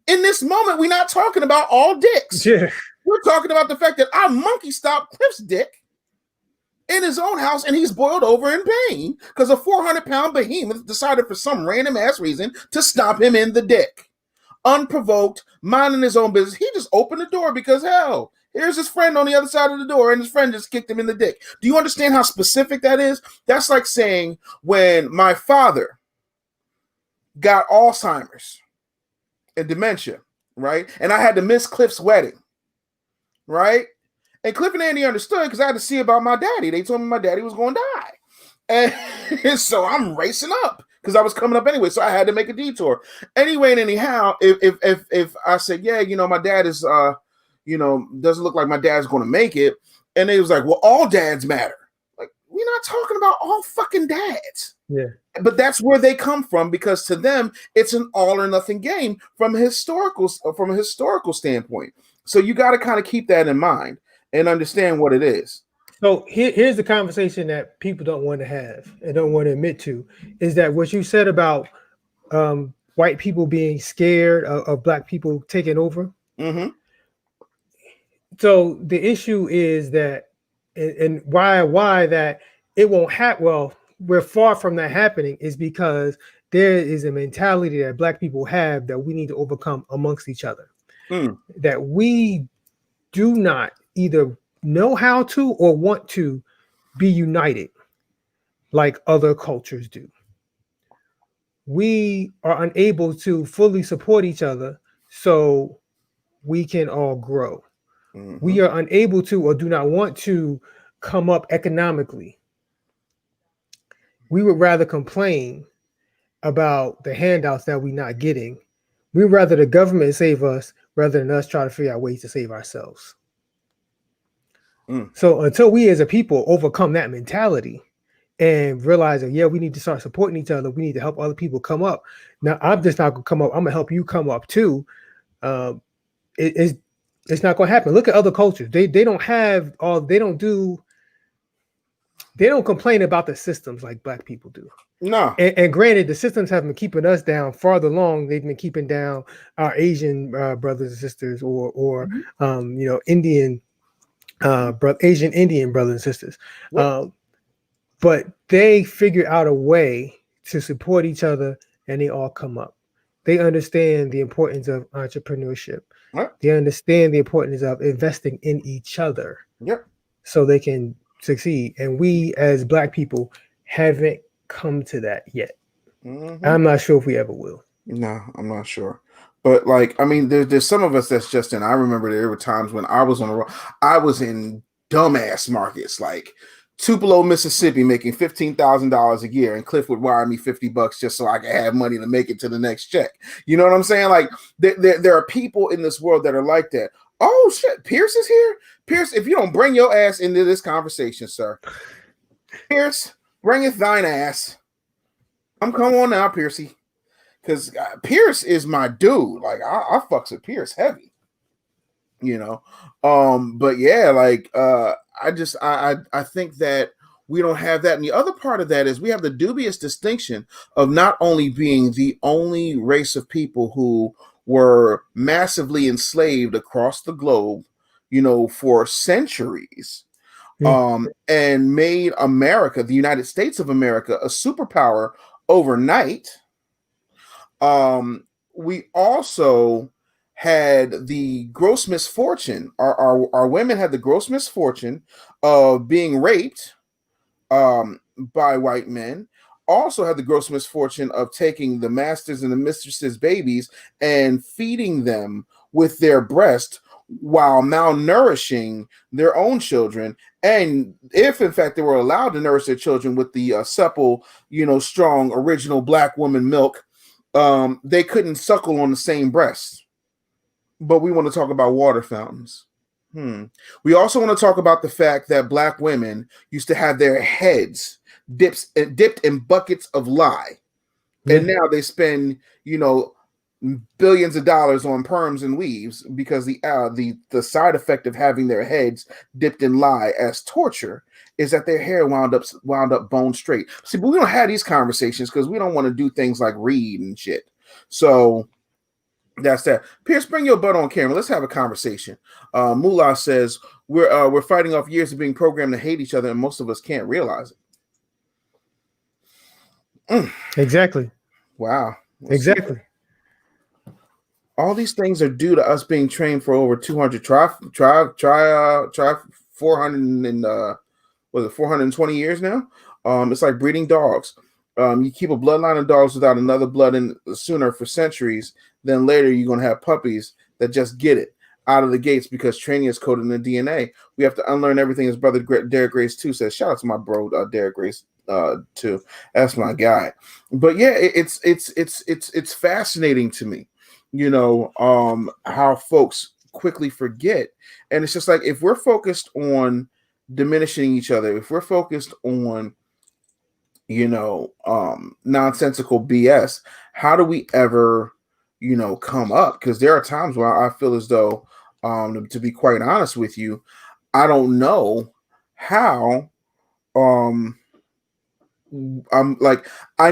In this moment, we're not talking about all dicks. Yeah. We're talking about the fact that our monkey stopped Cliff's dick in his own house, and he's boiled over in pain because a 400-pound behemoth decided for some random ass reason to stop him in the dick. Unprovoked, minding his own business. He just opened the door because, hell, here's his friend on the other side of the door, and his friend just kicked him in the dick. Do you understand how specific that is? That's like saying when my father got Alzheimer's and dementia, right? And I had to miss Cliff's wedding, right? And Cliff and Andy understood because I had to see about my daddy. They told me my daddy was going to die. And so I'm racing up because I was coming up anyway. So I had to make a detour. Anyway, and anyhow, if I said, yeah, my dad is, doesn't look like my dad's going to make it. And they was like, well, all dads matter. Like, we're not talking about all fucking dads. Yeah. But that's where they come from, because to them, it's an all or nothing game from a historical standpoint. So you got to kind of keep that in mind and understand what it is. So here's the conversation that people don't want to have and don't want to admit to, is that what you said about white people being scared of black people taking over. Mm-hmm. So the issue is that, and why that it won't happen. Well, we're far from that happening is because there is a mentality that black people have that we need to overcome amongst each other. That we do not either know how to or want to be united like other cultures do. We are unable to fully support each other so we can all grow. Mm-hmm. We are unable to or do not want to come up economically. We would rather complain about the handouts that we're not getting. We'd rather the government save us rather than us try to figure out ways to save ourselves. So until we as a people overcome that mentality and realize that, yeah, we need to start supporting each other. We need to help other people come up. Now, I'm just not going to come up. I'm going to help you come up too. It's not going to happen. Look at other cultures. They don't have all, they don't complain about the systems like black people do. No. And granted, the systems have been keeping us down farther along. They've been keeping down our Asian brothers and sisters or Indian Asian Indian brothers and sisters. But they figure out a way to support each other and they all come up. They understand the importance of entrepreneurship. What? They understand the importance of investing in each other. Yep. So they can succeed. And we as black people haven't come to that yet. Mm-hmm. I'm not sure if we ever will. No, I'm not sure. But there's some of us that's just in. I remember there were times when I was on the road. I was in dumbass markets like Tupelo, Mississippi, making $15,000 a year, and Cliff would wire me $50 just so I could have money to make it to the next check. You know what I'm saying? Like there are people in this world that are like that. Oh shit, Pierce is here. Pierce, if you don't bring your ass into this conversation, sir. Pierce, bringeth thine ass. Come on now, Piercy. Because Pierce is my dude. Like I fucks with Pierce heavy, But yeah, I think that we don't have that. And the other part of that is we have the dubious distinction of not only being the only race of people who were massively enslaved across the globe, for centuries, and made America, the United States of America, a superpower overnight. We also had the gross misfortune. Our women had the gross misfortune of being raped by white men. Also had the gross misfortune of taking the masters and the mistresses' babies and feeding them with their breast while malnourishing their own children. And if in fact they were allowed to nourish their children with the supple, strong original black woman milk, they couldn't suckle on the same breast. But we want to talk about water fountains. We also want to talk about the fact that black women used to have their heads dipped in buckets of lye. And now they spend, billions of dollars on perms and weaves because the side effect of having their heads dipped in lye as torture is that their hair wound up bone straight. See, but we don't have these conversations because we don't want to do things like read and shit. So that's that. Pierce, bring your butt on camera. Let's have a conversation. Mullah says we're fighting off years of being programmed to hate each other, and most of us can't realize it. Exactly. Wow. Exactly. All these things are due to us being trained for over 200 try 400 and 420 years now. It's like breeding dogs. You keep a bloodline of dogs without another blood in sooner for centuries, then later you're going to have puppies that just get it out of the gates because training is coded in the DNA. We have to unlearn everything. His brother Derek Grace too says. Shout out to my bro Derek Grace too. That's my guy. But yeah, it's fascinating to me, how folks quickly forget. And it's just like, if we're focused on diminishing each other, if we're focused on nonsensical BS, how do we ever come up? Because there are times where I feel as though, to be quite honest with you, I don't know how. I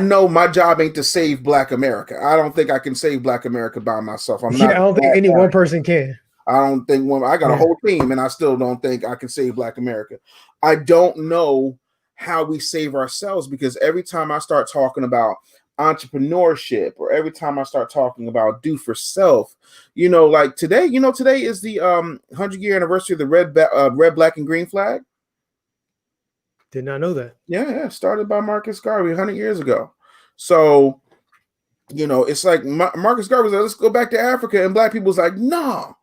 know my job ain't to save Black America. I don't think I can save Black America by myself. I don't think any one person can. I don't think I got a whole team, and I still don't think I can save Black America. I don't know how we save ourselves, because every time I start talking about entrepreneurship, or every time I start talking about do for self, like today, today is the 100-year anniversary of the red, black, and green flag. Did not know that. Yeah, started by Marcus Garvey 100 years ago. So, it's like Marcus Garvey was like, let's go back to Africa, and Black people was like, no.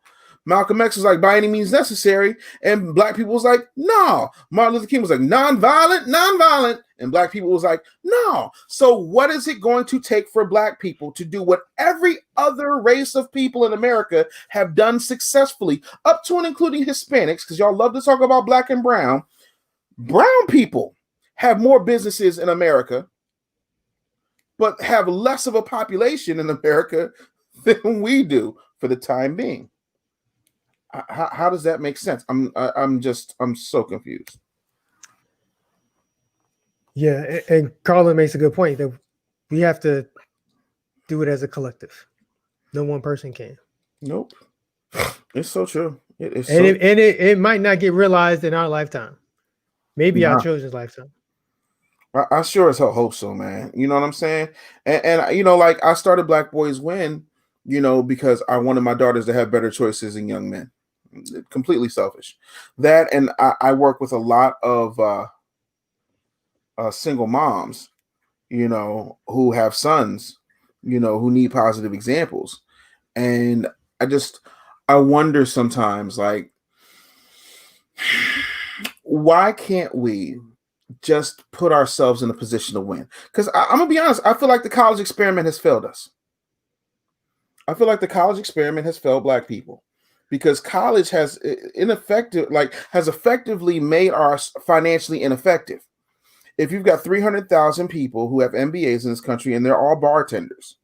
Malcolm X was like, by any means necessary, and Black people was like, no. Martin Luther King was like, nonviolent, and Black people was like, no. So what is it going to take for Black people to do what every other race of people in America have done successfully, up to and including Hispanics, because y'all love to talk about Black and brown. Brown people have more businesses in America, but have less of a population in America than we do for the time being. How does that make sense? I'm so confused. Yeah, and Carlin makes a good point that we have to do it as a collective. No one person can. Nope. It's so true. It might not get realized in our lifetime. Maybe our children's lifetime. I sure as hell hope so, man. You know what I'm saying? And like, I started Black Boys Win, because I wanted my daughters to have better choices than young men. Completely selfish. That, and I work with a lot of single moms, who have sons, who need positive examples. And I wonder sometimes, like, why can't we just put ourselves in a position to win? Because I'm gonna be honest, I feel like the college experiment has failed us. I feel like the college experiment has failed Black people, because college has effectively made us financially ineffective. If you've got 300,000 people who have MBAs in this country and they're all bartenders,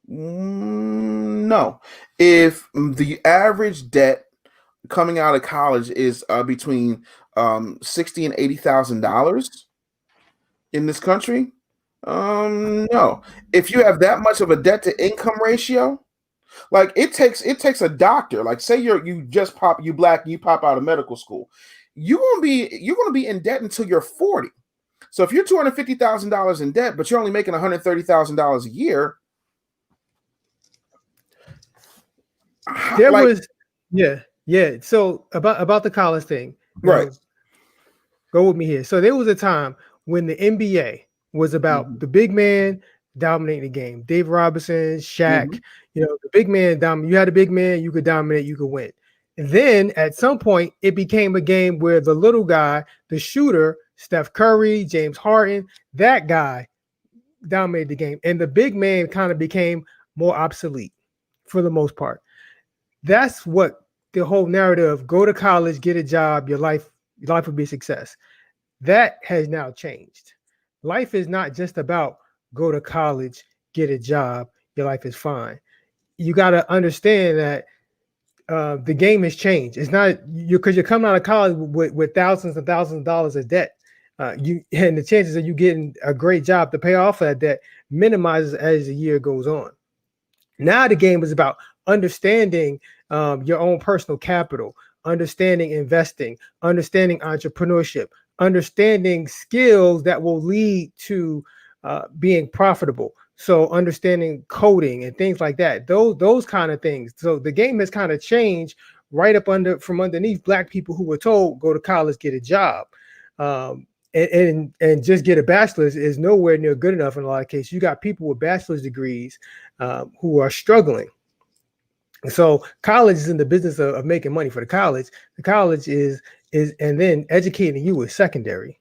no. If the average debt coming out of college is between $60,000 and $80,000 in this country, no. If you have that much of a debt to income ratio, like it takes a doctor. Like, say you Black, you pop out of medical school, you're gonna be in debt until you're 40. So if you're $250,000 in debt, but you're only making $130,000 a year, So about the college thing, right? Go with me here. So there was a time when the NBA was about the big man dominating the game. Dave Robinson, Shaq, the big man dominate. You had a big man, you could dominate, you could win. And then at some point, it became a game where the little guy, the shooter, Steph Curry, James Harden, that guy dominated the game, and the big man kind of became more obsolete for the most part. That's what the whole narrative: go to college, get a job, your life will be a success. That has now changed. Life is not just about go to college, get a job, your life is fine. You got to understand that the game has changed. It's not because you're coming out of college with thousands and thousands of dollars of debt. And the chances of you getting a great job to pay off that debt minimizes as the year goes on. Now the game is about understanding your own personal capital, understanding investing, understanding entrepreneurship, understanding skills that will lead to being profitable. So understanding coding and things like that, those kind of things. So the game has kind of changed right up from underneath Black people who were told, go to college, get a job. and just get a bachelor's is nowhere near good enough in a lot of cases. You got people with bachelor's degrees who are struggling. So college is in the business of making money for the college. The college is and then educating you is secondary.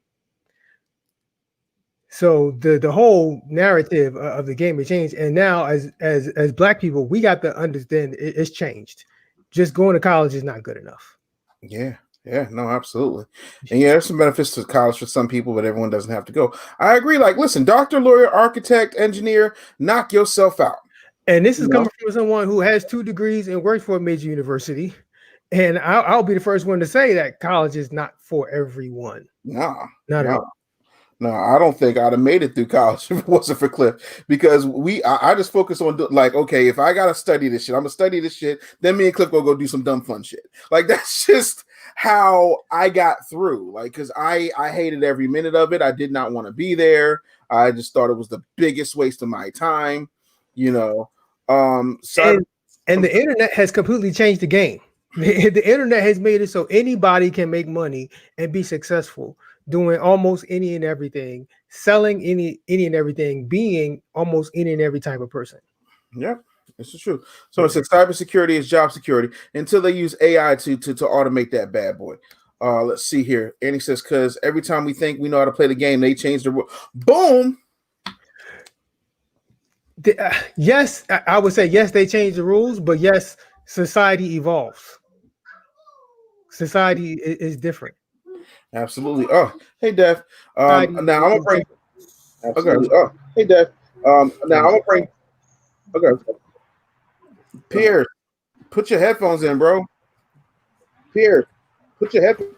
So the whole narrative of the game has changed, and now as Black people, we got to understand it's changed. Just going to college is not good enough. Yeah, no, absolutely. And yeah, there's some benefits to college for some people, but everyone doesn't have to go. I agree. Like, listen, doctor, lawyer, architect, engineer, knock yourself out. And this is coming from someone who has 2 degrees and works for a major university. And I'll be the first one to say that college is not for everyone. Not at all. No, I don't think I'd have made it through college if it wasn't for Cliff, because I just focus on like, okay, if I gotta study this shit, I'm gonna study this shit. Then me and Cliff go do some dumb fun shit. Like, that's just how I got through. Like, because I hated every minute of it. I did not want to be there. I just thought it was the biggest waste of my time. And the internet has completely changed the game. The internet has made it so anybody can make money and be successful doing almost any and everything, selling any and everything, being almost any and every type of person. Yeah, this is true. So it says cybersecurity is job security until they use AI to automate that bad boy. Let's see here. Annie says, because every time we think we know how to play the game, they change the rule. Boom. Yes, I would say yes, they change the rules, but yes, society evolves. Society is different. Absolutely. Oh, hey, Dev. Now I'm gonna bring. Okay. Oh, hey, Dev. Now I'm gonna bring. Okay. Pierce, put your headphones in, bro. Pierce, put your headphones.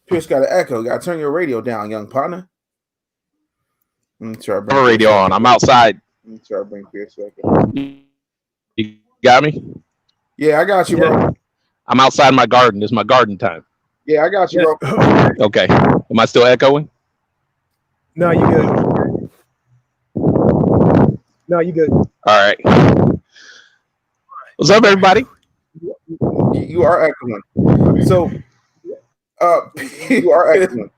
Pierce got an echo. Got to turn your radio down, young partner. Turn the radio on. I'm outside. Let me try to bring Pierce back in. You got me? Yeah, I got you, bro. I'm outside my garden. It's my garden time. Yeah, I got you, bro. Okay. Am I still echoing? No, you good. No, you good. All right. What's up, everybody? You are echoing. So, you are echoing.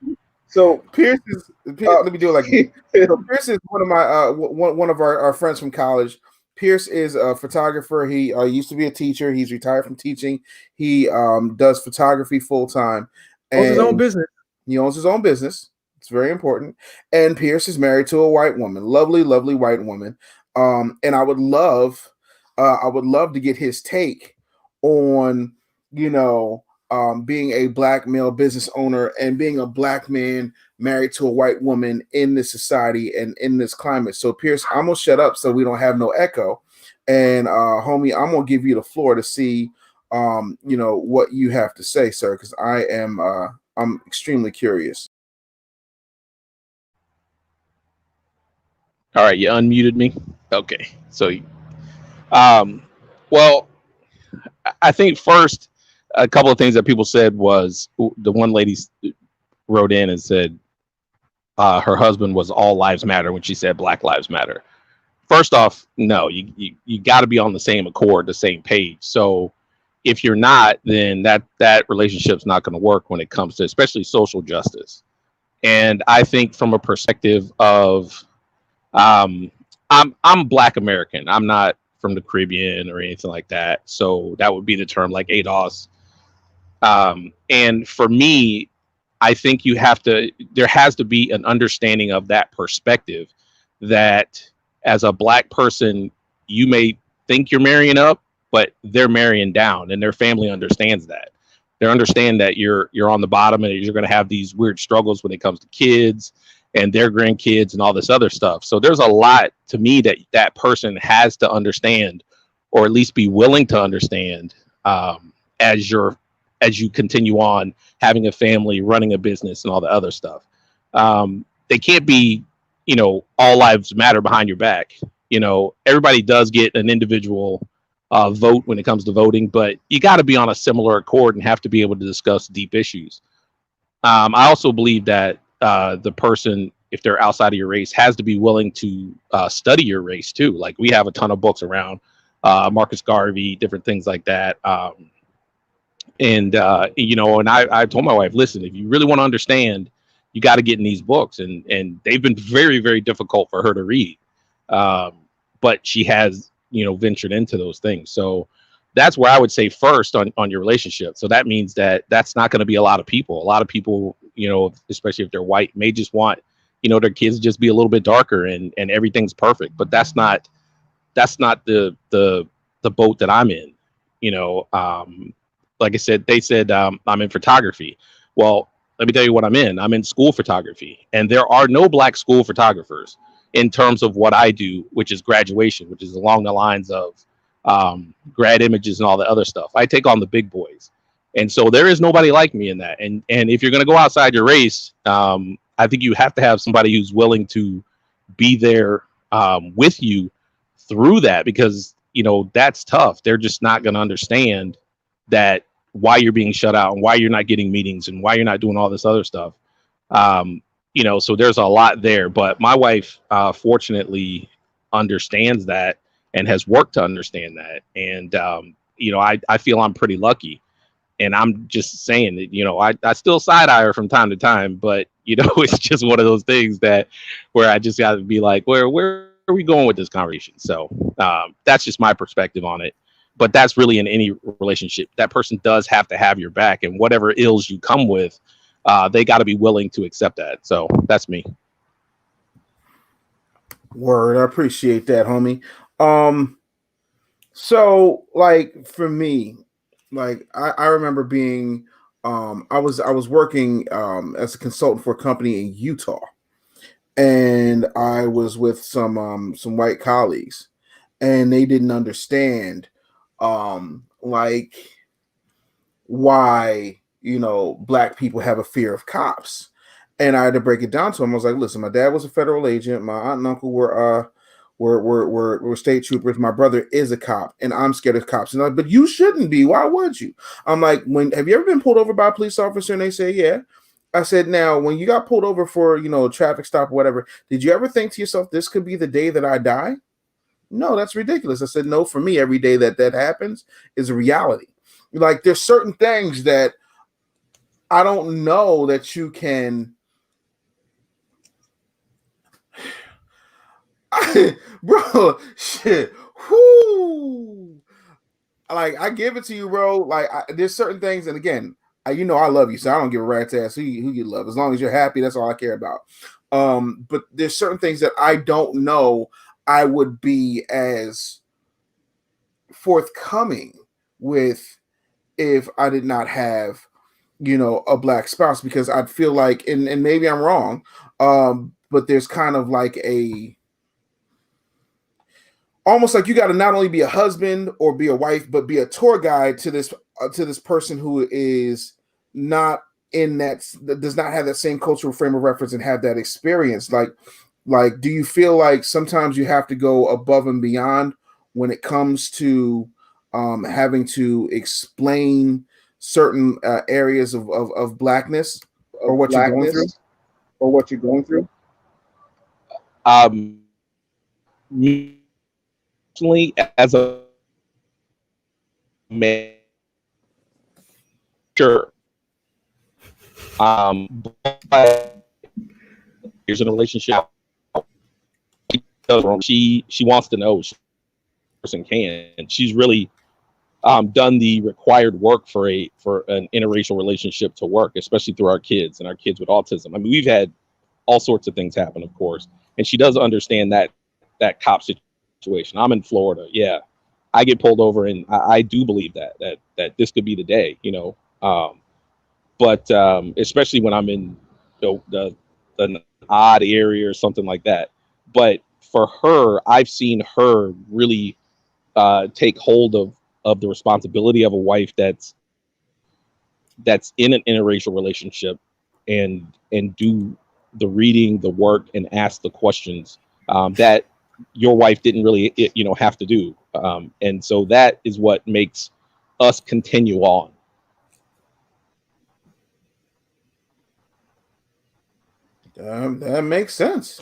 So Pierce is. Let me do it like this. So Pierce is one of my one of our friends from college. Pierce is a photographer. He used to be a teacher. He's retired from teaching. He does photography full time. Owns his own business. He owns his own business. It's very important. And Pierce is married to a white woman, lovely, lovely white woman. And I would love to get his take on, being a Black male business owner and being a Black man married to a white woman in this society and in this climate. So Pierce, I'm gonna shut up so we don't have no echo. And homie, I'm gonna give you the floor to see what you have to say, sir, because I'm extremely curious. All right, you unmuted me. Okay. So well, I think first a couple of things that people said was the one lady wrote in and said her husband was all lives matter when she said Black Lives Matter. First off, no, you got to be on the same accord, the same page. So if you're not, then that relationship's not going to work when it comes to especially social justice. And I think from a perspective of I'm Black American. I'm not from the Caribbean or anything like that. So that would be the term like ADOS. And for me, I think there has to be an understanding of that perspective that as a Black person, you may think you're marrying up, but they're marrying down, and their family understands that. They understand that you're on the bottom and you're going to have these weird struggles when it comes to kids and their grandkids and all this other stuff. So there's a lot to me that person has to understand, or at least be willing to understand as you continue on having a family, running a business, and all the other stuff. They can't be, all lives matter behind your back. Everybody does get an individual vote when it comes to voting, but you got to be on a similar accord and have to be able to discuss deep issues. I also believe that the person, if they're outside of your race, has to be willing to study your race too. Like we have a ton of books around Marcus Garvey, different things like that. And you know, and I told my wife, listen, if you really want to understand, you got to get in these books, and they've been very, very difficult for her to read. But she has, you know, ventured into those things. So that's where I would say first on your relationship. So that means that's not going to be a lot of people. A lot of people, you know, especially if they're white, may just want, you know, their kids to just be a little bit darker and everything's perfect. But that's not the boat that I'm in. You know, like I said, they said I'm in photography. Well, let me tell you what I'm in. I'm in school photography, and there are no black school photographers in terms of what I do, which is graduation, which is along the lines of grad images and all the other stuff. I take on the big boys, and so there is nobody like me in that. And if you're going to go outside your race, I think you have to have somebody who's willing to be there with you through that, because you know that's tough. They're just not going to understand that why you're being shut out and why you're not getting meetings and why you're not doing all this other stuff. You know, so there's a lot there, but my wife fortunately understands that and has worked to understand that. And you know, I feel I'm pretty lucky, and I'm just saying that, you know, I still side eye her from time to time, but you know, it's just one of those things that where I just got to be like, where are we going with this conversation? So that's just my perspective on it. But that's really in any relationship. That person does have to have your back, and whatever ills you come with, they got to be willing to accept that. So that's me. Word, I appreciate that, homie. So like for me, like I remember being, I was working as a consultant for a company in Utah, and I was with some white colleagues, and they didn't understand like why, you know, black people have a fear of cops. And I had to break it down to him. I was like, listen, my dad was a federal agent, my aunt and uncle were state troopers, my brother is a cop, and I'm scared of cops. And but you shouldn't be. Why would you? I'm like, have you ever been pulled over by a police officer? And they say, yeah. I said, now, when you got pulled over for, you know, a traffic stop or whatever, did you ever think to yourself, this could be the day that I die? No, that's ridiculous. I said, no, for me, every day that happens is a reality. Like, there's certain things that I don't know that you can, bro, shit, whoo. Like, I give it to you, bro. Like, there's certain things, and again, you know, I love you, so I don't give a rat's ass who you love. As long as you're happy, that's all I care about. But there's certain things that I don't know I would be as forthcoming with if I did not have, you know, a black spouse, because I'd feel like, and maybe I'm wrong, but there's kind of like almost like you got to not only be a husband or be a wife, but be a tour guide to this person who is not that does not have that same cultural frame of reference and have that experience. Like, do you feel like sometimes you have to go above and beyond when it comes to having to explain certain areas of blackness or what you're going through? Personally, as a man, sure. But here's in a relationship. She wants to know she person can, and she's really done the required work for an interracial relationship to work, especially through our kids and our kids with autism. I mean, we've had all sorts of things happen, of course, and she does understand that cop situation. I'm in Florida, yeah. I get pulled over, and I do believe that this could be the day, you know. But especially when I'm in, you know, the odd area or something like that. But for her, I've seen her really take hold of the responsibility of a wife that's in an interracial relationship, and do the reading, the work, and ask the questions that your wife didn't really, you know, have to do. And so that is what makes us continue on. That makes sense.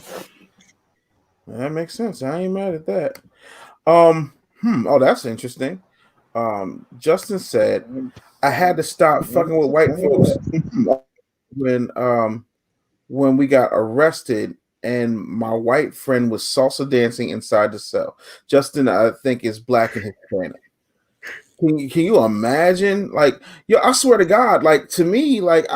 That makes sense. I ain't mad at that. Oh, that's interesting. Justin said, I had to stop fucking with white folks when we got arrested and my white friend was salsa dancing inside the cell. Justin, I think, is Black and Hispanic. Can you imagine? Like, yo, I swear to God, like, to me, like,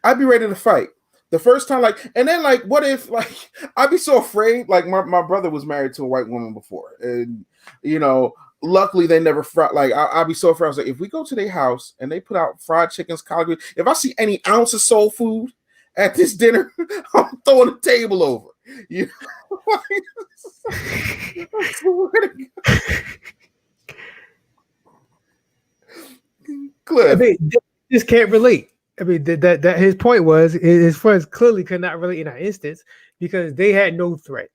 I'd be ready to fight. The first time, like, and then, like, what if, like, I'd be so afraid. Like, my brother was married to a white woman before, and, you know, luckily they never like, I'd be so afraid. I was like, if we go to their house and they put out fried chickens, collard greens, if I see any ounce of soul food at this dinner, I'm throwing the table over. You know? I swear to God. Cliff. I mean, they just can't relate. I mean, that his point was his friends clearly could not relate in that instance because they had no threat.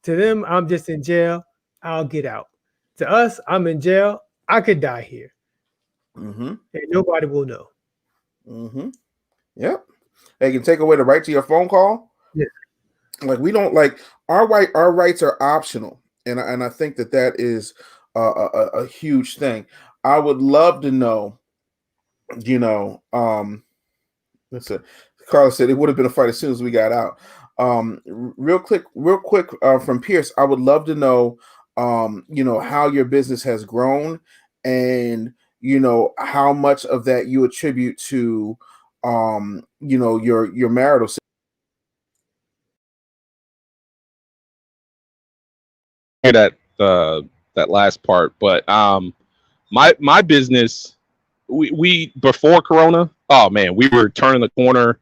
To them, I'm just in jail. I'll get out. To us, I'm in jail. I could die here. Mm-hmm. And nobody will know. Mm-hmm. Yep. They can take away the right to your phone call. Yeah. Like, we don't, like, our rights are optional, and I think that is a huge thing. I would love to know, you know, listen, Carla said it would have been a fight as soon as we got out. Real quick from Pierce, I would love to know, you know, how your business has grown and, you know, how much of that you attribute to, you know, your marital situation. That last part, but my business, we before Corona, oh man, we were turning the corner.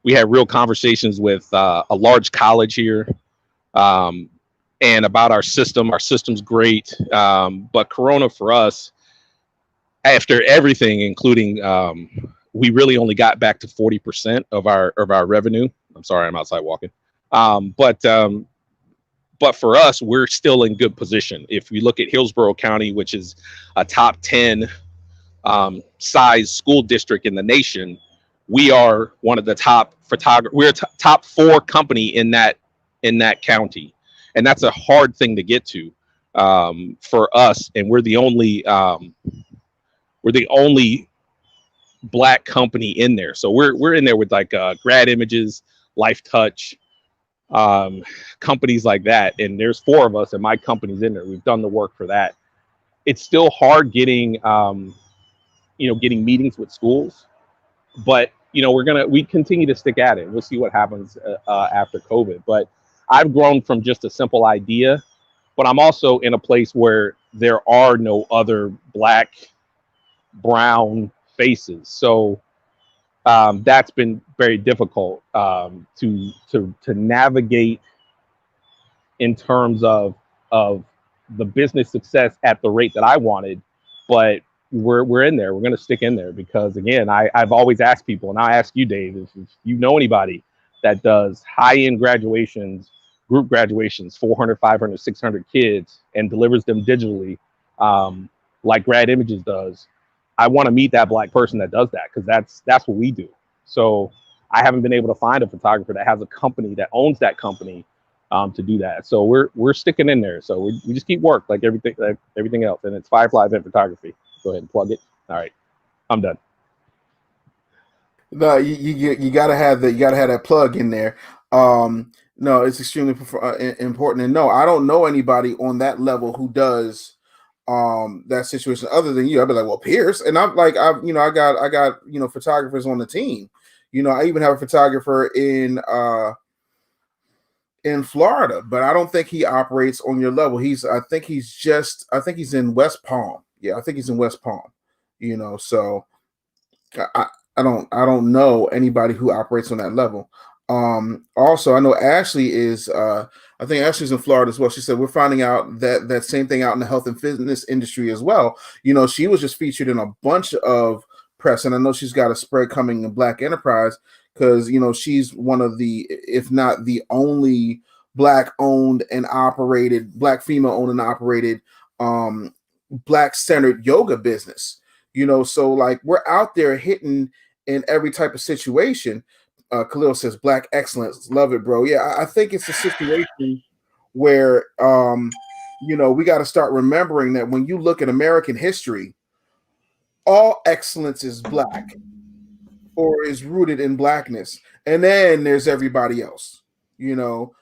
We had real conversations with a large college here, and about our system. Our system's great, but Corona for us, after everything, including we really only got back to 40% of our revenue. I'm sorry, I'm outside walking, but for us, we're still in good position. If we look at Hillsborough County, which is a top 10 size school district in the nation, we are one of the top photographers. We're a top 4 company in that county, and that's a hard thing to get to for us. And we're the only Black company in there. So we're in there with like Grad Images, Life Touch, companies like that, and there's 4 of us and my company's in there. We've done the work for that. It's still hard getting you know, getting meetings with schools, but you know, we continue to stick at it. We'll see what happens after COVID. But I've grown from just a simple idea, but I'm also in a place where there are no other Black, brown faces, so that's been very difficult to navigate in terms of the business success at the rate that I wanted. But we're in there. We're going to stick in there because, again, I've always asked people, and I ask you, Dave, if you know anybody that does high-end graduations, group graduations, 400, 500, 600 kids, and delivers them digitally like Grad Images does. I want to meet that Black person that does that, because that's what we do. So I haven't been able to find a photographer that has a company that owns that company to do that. So we're sticking in there. So we just keep work like everything else. And it's Firefly Event Photography. Go ahead and plug it. All right, I'm done. No, you gotta have that plug in there. No, it's extremely important. And no, I don't know anybody on that level who does that situation other than you. I'd be like, well, Pierce, and I'm like, I got you know, photographers on the team. You know, I even have a photographer in Florida, but I don't think he operates on your level. I think he's in West Palm. Yeah, I think he's in West Palm. You know, so I don't know anybody who operates on that level. Also, I know Ashley is I think Ashley's in Florida as well. She said we're finding out that same thing out in the health and fitness industry as well. You know, she was just featured in a bunch of press, and I know she's got a spread coming in Black Enterprise because, you know, she's one of the, if not the only Black owned and operated, Black female owned and operated Black centered yoga business. You know, so like we're out there hitting in every type of situation. Khalil says Black excellence, love it, bro. Yeah, I think it's a situation where you know, we got to start remembering that when you look at American history, all excellence is black or is rooted in blackness. And then there's everybody else. You know,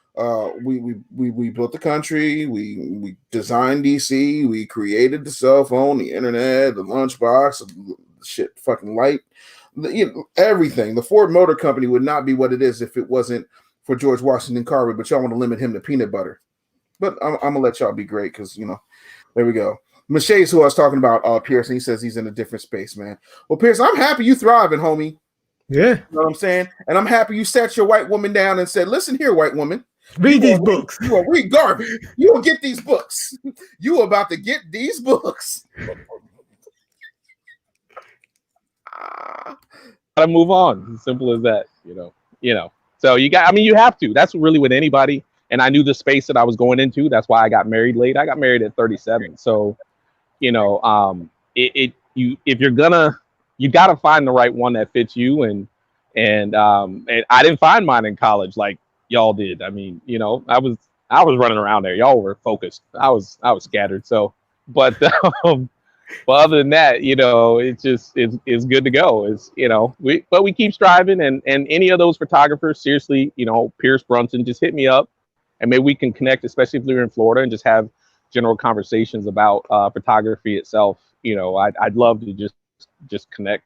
we built the country, we designed DC, we created the cell phone, the internet, the lunchbox, shit, fucking light, everything. The Ford Motor Company would not be what it is if it wasn't for George Washington Carver, but y'all want to limit him to peanut butter. But I'm gonna let y'all be great because there we go. Michelle's who I was talking about, Pierce, and he says he's in a different space, man. Well, Pierce, I'm happy you thriving, homie. Yeah. You know what I'm saying? And I'm happy you sat your white woman down and said, listen here, white woman. Read these books. You will read garbage. You will get these books. You are about to get these books. Gotta move on. Simple as that, So you have to. That's really with anybody. And I knew the space that I was going into. That's why I got married late. I got married at 37. So, if you're gonna, you gotta find the right one that fits you. And I didn't find mine in college like y'all did. I mean, I was running around there. Y'all were focused. I was scattered. So, but other than that, it's just it's good to go. We keep striving, and any of those photographers, seriously, Pierce Brunson, just hit me up, and maybe we can connect, especially if you're in Florida, and just have general conversations about photography itself. I'd love to just connect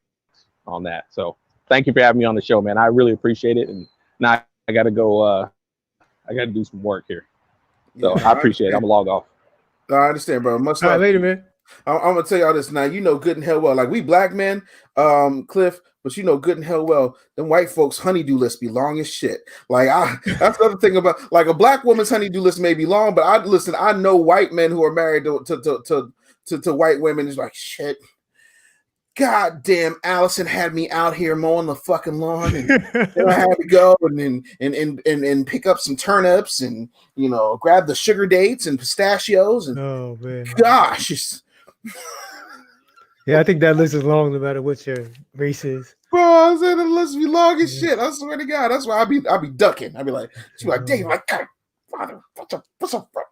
on that. So thank you for having me on the show, man. I really appreciate it. And now I got to go. I got to do some work here. So I appreciate it. I'm gonna log off. I understand, bro. Much love. Later, man. I'm gonna tell y'all this now. Good and hell well, like we black men, Cliff, but good and hell well, them white folks' honeydew list be long as shit. Like that's the other thing about like a black woman's honeydew list may be long, but I know white men who are married to white women is like shit. God damn, Allison had me out here mowing the fucking lawn, and then I had to go and pick up some turnips and grab the sugar dates and pistachios and oh man, gosh. Yeah, I think that list is long no matter what your race is. Bro, I said the list be long as shit. I swear to God, that's why I be ducking. I be like, Dave, like, God, Father, what's up, bro?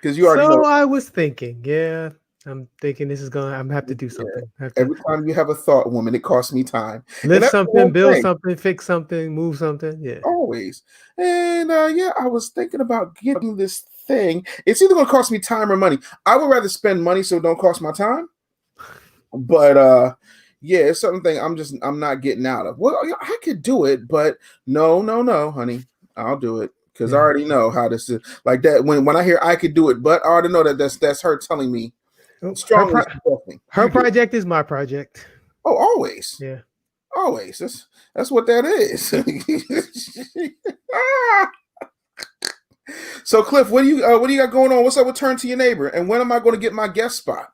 Because you already know. I was thinking, yeah. I'm thinking this is I'm gonna have to do something. Every time you have a thought, woman, it costs me time. Lift something, build something, fix something, move something. Yeah, always. And I was thinking about getting this thing. It's either gonna cost me time or money. I would rather spend money so it don't cost my time. But it's something I'm not getting out of. Well, I could do it, but no, honey, I'll do it because I already know how this is. Like that when I hear I could do it, but I already know that's her telling me. Her project is my project. Oh, always. Yeah, always. That's what that is. So, Cliff, what do you got going on? What's up with Turn to Your Neighbor? And when am I going to get my guest spot?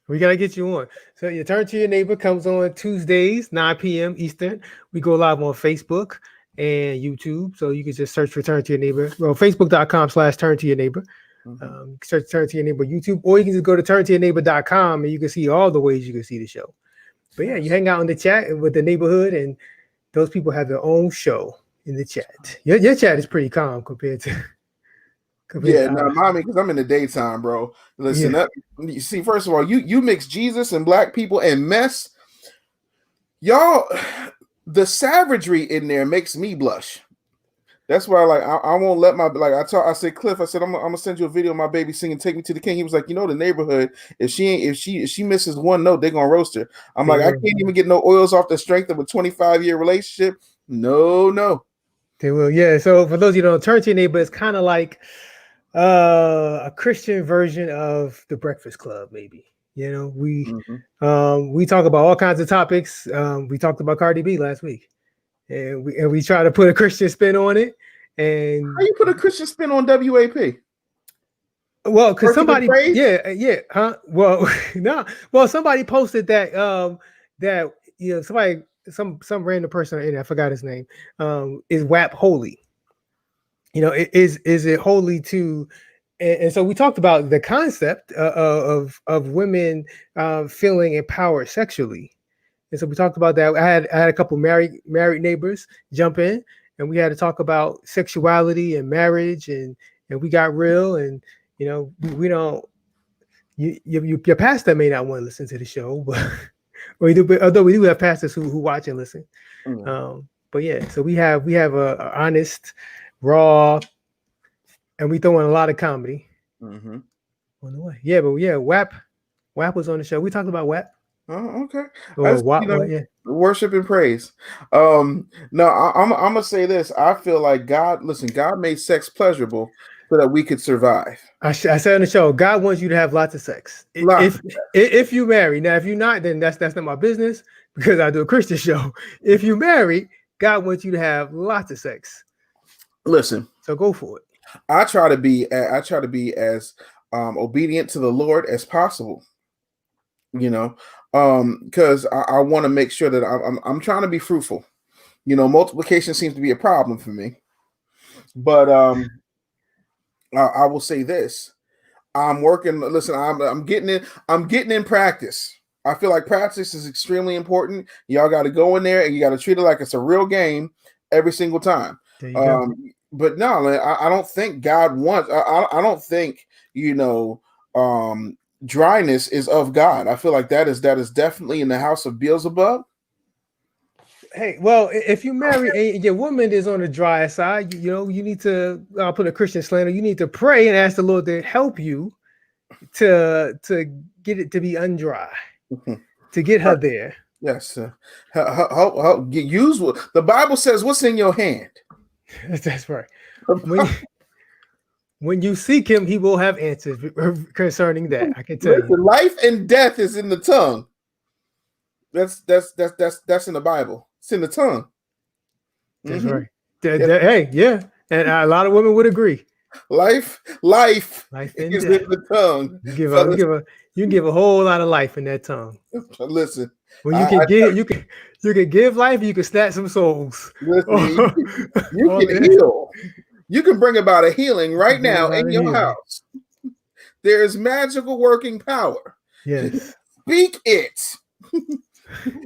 We gotta get you on. So, your Turn to Your Neighbor comes on Tuesdays, 9 p.m. Eastern. We go live on Facebook and YouTube, so you can just search for Turn to Your Neighbor. Well, Facebook.com/Turn to Your Neighbor. Search Turn to Your Neighbor YouTube, or you can just go to turntoyourneighbor.com and you can see all the ways you can see the show. But yeah, you hang out in the chat with the neighborhood, and those people have their own show in the chat. Your chat is pretty calm compared to. Mommy, because I'm in the daytime, bro. Listen, you see, first of all, you mix Jesus and black people and mess. Y'all, the savagery in there makes me blush. That's why, I won't let I said, Cliff, I said, I'm gonna send you a video of my baby singing "Take Me to the King." He was like, the neighborhood, if she misses one note, they're gonna roast her. I'm like, I can't even get no oils off the strength of a 25-year relationship. No. They will, yeah. So for those of you who don't, Turn to Your Neighbor is kind of like a Christian version of the Breakfast Club, maybe. We talk about all kinds of topics. We talked about Cardi B last week. And we try to put a Christian spin on it. And how you put a Christian spin on WAP? Well, because somebody, huh? Well, no. Well, somebody posted that somebody, some random person in there, I forgot his name, is WAP holy? Is it holy to? And so we talked about the concept of women feeling empowered sexually. And so we talked about that. I had a couple married neighbors jump in, and we had to talk about sexuality and marriage, and we got real. And we don't. Your pastor may not want to listen to the show, but We do, but although we do have pastors who watch and listen. Mm. But yeah, so we have a honest, raw, and we throw in a lot of comedy. Mm-hmm. On the way. Yeah, but yeah, WAP was on the show. We talked about WAP. Oh, okay. Or Yeah. Worship and praise. No, I'm gonna say this. I feel like God made sex pleasurable so that we could survive. I said on the show, God wants you to have lots of sex. If you marry. Now, if you're not, then that's not my business because I do a Christian show. If you marry, God wants you to have lots of sex. Listen, so go for it. I try to be as obedient to the Lord as possible. Because I want to make sure that I'm trying to be fruitful. Multiplication seems to be a problem for me. But I will say this: I'm working. Listen, I'm getting in practice. I feel like practice is extremely important. Y'all got to go in there and you got to treat it like it's a real game every single time. But no, I don't think God wants. I don't think dryness is of God. I feel like that is definitely in the house of Beelzebub. Hey, well, if you marry and your woman is on the dry side, you need to. I'll put a Christian slander. You need to pray and ask the Lord to help you to get it to be undry, to get her there. Yes, help use what the Bible says. What's in your hand? That's right. When you seek Him, He will have answers concerning that. I can tell you. Life and death is in the tongue. That's in the Bible. It's in the tongue. That's right. Hey, yeah, and a lot of women would agree. Life and is death. in the tongue. You can give a whole lot of life in that tongue. Listen, when you can give life, you can snatch some souls. Listen, you can heal. You can bring about a healing right now in your house. There is magical working power. Yes. Speak it.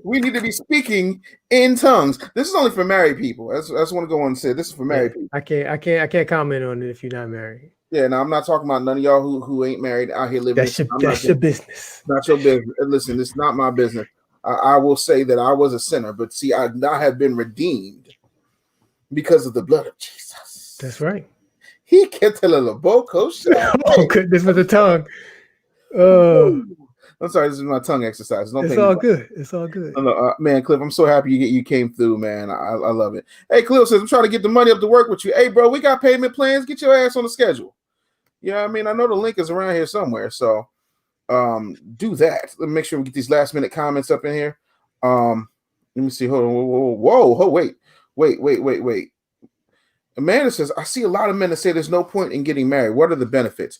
We need to be speaking in tongues. This is only for married people. I just want to go on and say this is for married people. I can't comment on it if you're not married. Yeah, now I'm not talking about none of y'all who ain't married out here living. That's your business. Not your business. Listen, it's not my business. I will say that I was a sinner, but see, I have been redeemed because of the blood of Jesus. That's right. He can't tell a boko shot. Oh, goodness, with the tongue. I'm sorry, this is my tongue exercise. It's all good. It's all good. Man, Cliff, I'm so happy you came through, man. I love it. Hey, Cliff says, I'm trying to get the money up to work with you. Hey, bro, we got payment plans. Get your ass on the schedule. Yeah, I mean, I know the link is around here somewhere, so do that. Let me make sure we get these last minute comments up in here. Let me see. Hold on. Whoa, wait. Amanda says, I see a lot of men that say there's no point in getting married. What are the benefits?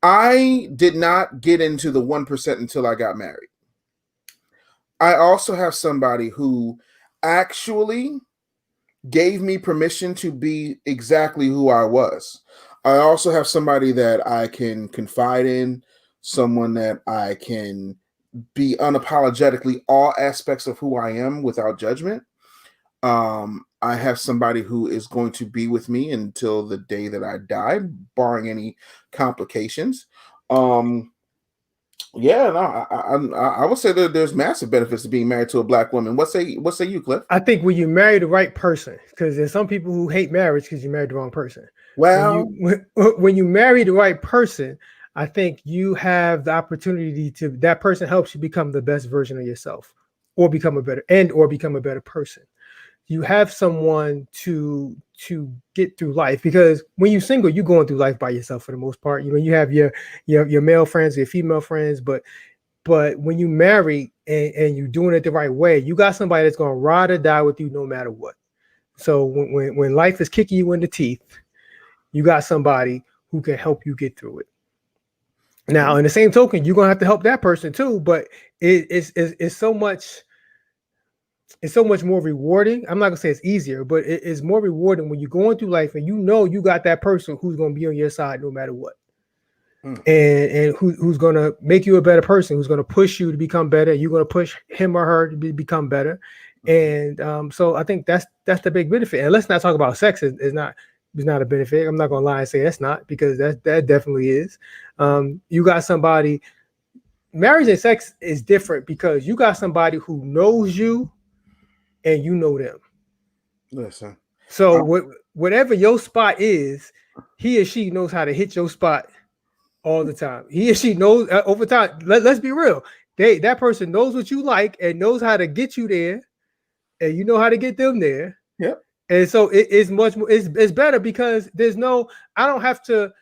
I did not get into the 1% until I got married. I also have somebody who actually gave me permission to be exactly who I was. I also have somebody that I can confide in, someone that I can be unapologetically all aspects of who I am without judgment. I have somebody who is going to be with me until the day that I die, barring any complications. I would say that there's massive benefits to being married to a Black woman. What say you, Cliff? I think when you marry the right person, because there's some people who hate marriage because you married the wrong person. Well, when you marry the right person, I think you have the opportunity to, that person helps you become the best version of yourself, or become a better person. You have someone to get through life, because when you're single, you're going through life by yourself for the most part. You have your male friends, your female friends, but when you marry and you're doing it the right way, you got somebody that's going to ride or die with you no matter what. So when life is kicking you in the teeth, you got somebody who can help you get through it. Now, in the same token, you're gonna have to help that person too, but it's so much more rewarding. I'm not gonna say it's easier, but it's more rewarding when you're going through life and you got that person who's gonna be on your side no matter what. And who's gonna make you a better person, who's gonna push you to become better. You're gonna push him or her to become better. And so I think that's the big benefit. And let's not talk about sex. It's not a benefit. I'm not gonna lie and say that's not, because that definitely is. You got somebody marriage and sex is different because you got somebody who knows you and you know them. Listen. So whatever your spot is, he or she knows how to hit your spot all the time. He or she knows over time. Let's be real. That person knows what you like and knows how to get you there, and you know how to get them there. Yep. And so it's much more. It's better because there's no. I don't have to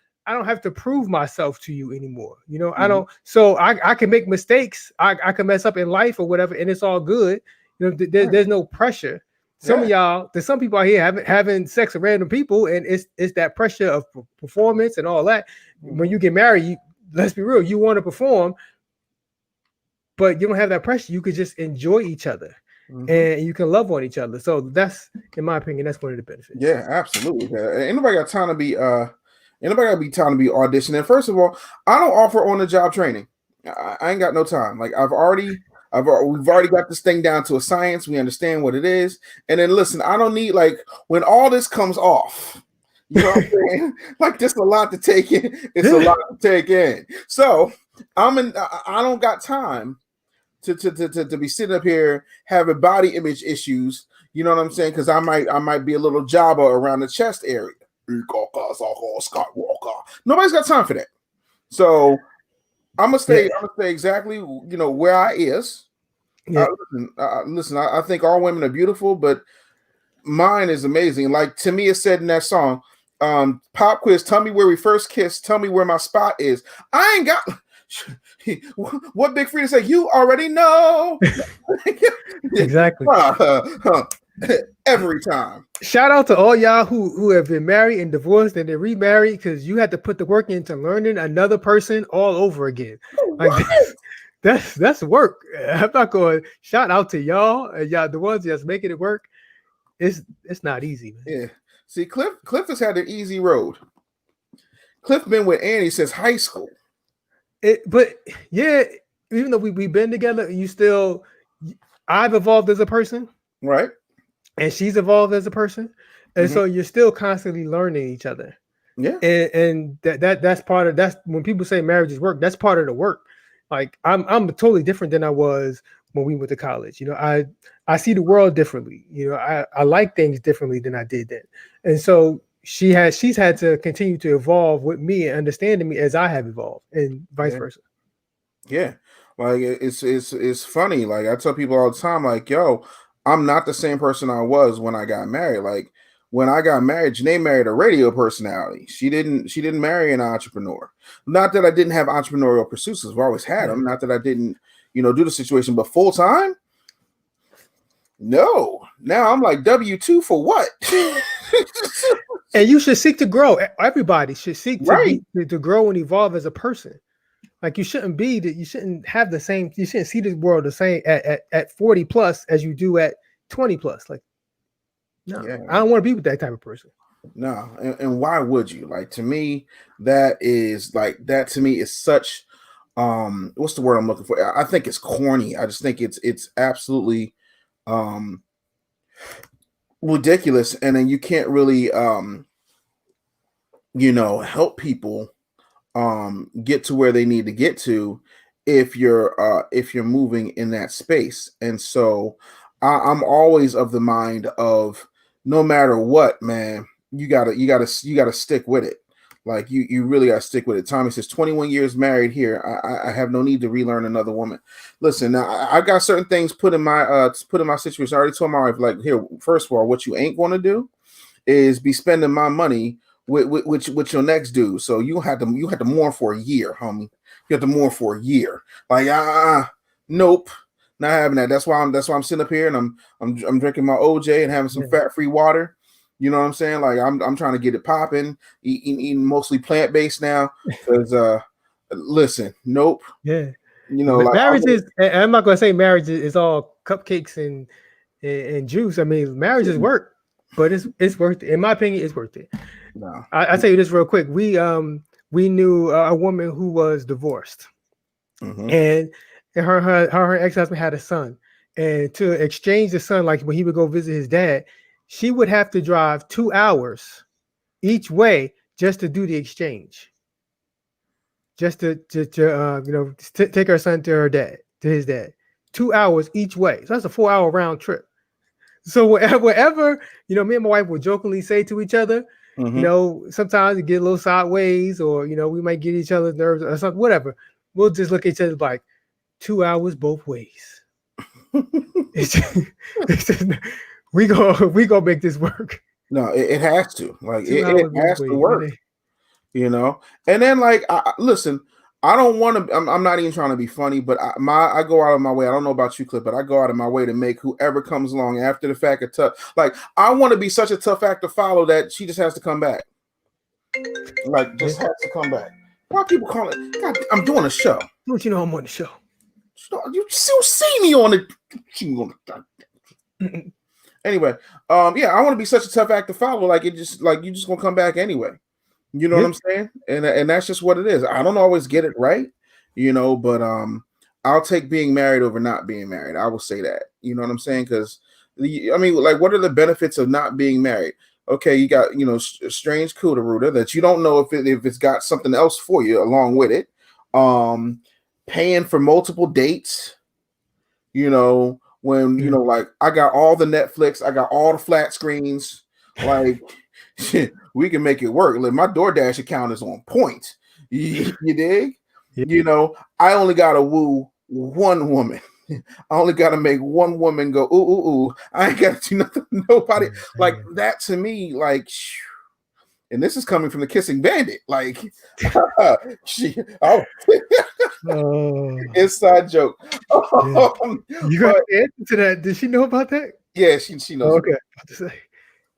prove myself to you anymore. You know, I don't. So I can make mistakes. I can mess up in life or whatever, and it's all good. You know, there's no pressure. Some of y'all, there's some people out here having sex with random people, and it's that pressure of performance and all that. When you get married, let's be real, you want to perform, but you don't have that pressure. You could just enjoy each other, and you can love on each other. So that's, in my opinion, that's one of the benefits. Yeah, absolutely. Ain't nobody got time to be auditioning. First of all, I don't offer on the job training. I ain't got no time. Like we've already got this thing down to a science. We understand what it is. And then listen, I don't need, like, when all this comes off, you know what I'm saying? Like, there's a lot to take in. It's a lot to take in. So I don't got time to be sitting up here having body image issues. You know what I'm saying? Because I might be a little jabba around the chest area. Nobody's got time for that. So I'm gonna stay exactly, you know, where I is. Yeah. Listen, I think all women are beautiful, but mine is amazing. Like Tamia said in that song, pop quiz, tell me where we first kissed, tell me where my spot is. I ain't got what Big Frida said, you already know. Exactly. Every time. Shout out to all y'all who have been married and divorced and then remarried, because you had to put the work into learning another person all over again. Like that's work. I'm not going. Shout out to y'all and y'all, the ones that's making it work. It's not easy, man. Yeah. See, Cliff has had an easy road. Cliff been with Annie since high school. But yeah, even though we've been together, I've evolved as a person, right? And she's evolved as a person, and so you're still constantly learning each other. Yeah, and that's part of that's when people say marriage is work. That's part of the work. Like I'm totally different than I was when we went to college. You know, I see the world differently. You know, I like things differently than I did then, and so she's had to continue to evolve with me and understanding me as I have evolved, and vice versa. Yeah, like it's funny. Like I tell people all the time, like, yo, I'm not the same person I was when I got married. Like when I got married, Janae married a radio personality. She didn't marry an entrepreneur. Not that I didn't have entrepreneurial pursuits, I've always had them. Not that I didn't, you know, do the situation, but full time. No, now I'm like W-2 for what? And you should seek to grow. Everybody should seek to grow and evolve as a person. Like you shouldn't have the same. You shouldn't see the world the same at 40 plus as you do at 20 plus. Like, no, I don't want to be with that type of person. No, and why would you? Like to me, that to me is such. What's the word I'm looking for? I think it's corny. I just think it's absolutely ridiculous, and then you can't really help people get to where they need to get to if you're moving in that space. And so I'm always of the mind of no matter what, man, you gotta stick with it. Like you really gotta stick with it. Tommy says 21 years married here. I have no need to relearn another woman. Listen, now I got certain things put in my situation. I already told my wife, like, here, first of all, what you ain't gonna do is be spending my money with your next dude. So you had to mourn for a year, homie. You have to mourn for a year. Like nope, not having that. That's why I'm sitting up here and I'm drinking my OJ and having some fat-free water. You know what I'm saying? Like I'm trying to get it popping, eating mostly plant-based now. Because listen, nope. Yeah. You know, like marriage is. I'm not gonna say marriage is all cupcakes and juice. I mean, marriage is work, but it's worth it. In my opinion, it's worth it. No. I'll tell you this real quick. We knew a woman who was divorced, and her ex-husband had a son, and to exchange the son, like when he would go visit his dad, she would have to drive 2 hours each way just to do the exchange. just to take her son to his dad. 2 hours each way. So that's a 4-hour round trip. So whatever, me and my wife will jokingly say to each other, sometimes it get a little sideways, or we might get each other's nerves or something, whatever. We'll just look at each other like 2 hours both ways. it's just, we gonna make this work. No, it has to. Like it has to work. And then listen, I don't want to. I'm not even trying to be funny, but I go out of my way. I don't know about you, Clip, but I go out of my way to make whoever comes along after the fact a tough. Like I want to be such a tough act to follow that she just has to come back. Like just has to come back. Why people call it? God, I'm doing a show. Don't you know I'm on the show? You still see me on the. Anyway, yeah, I want to be such a tough act to follow. Like you just gonna come back anyway. You know what I'm saying? And that's just what it is. I don't always get it right, but I'll take being married over not being married. I will say that. You know what I'm saying? Because what are the benefits of not being married? Okay, you got a strange cooter that you don't know if it's got something else for you along with it. Paying for multiple dates. When I got all the Netflix, I got all the flat screens, like. We can make it work. Like my DoorDash account is on point. You dig? Yeah. I only gotta woo one woman. I only gotta make one woman go ooh ooh ooh. I ain't gotta do nothing. Nobody like that to me. Like, and this is coming from the Kissing Bandit. Like, inside joke. You got to answer to that. Did she know about that? Yeah, she knows. Okay, about to say.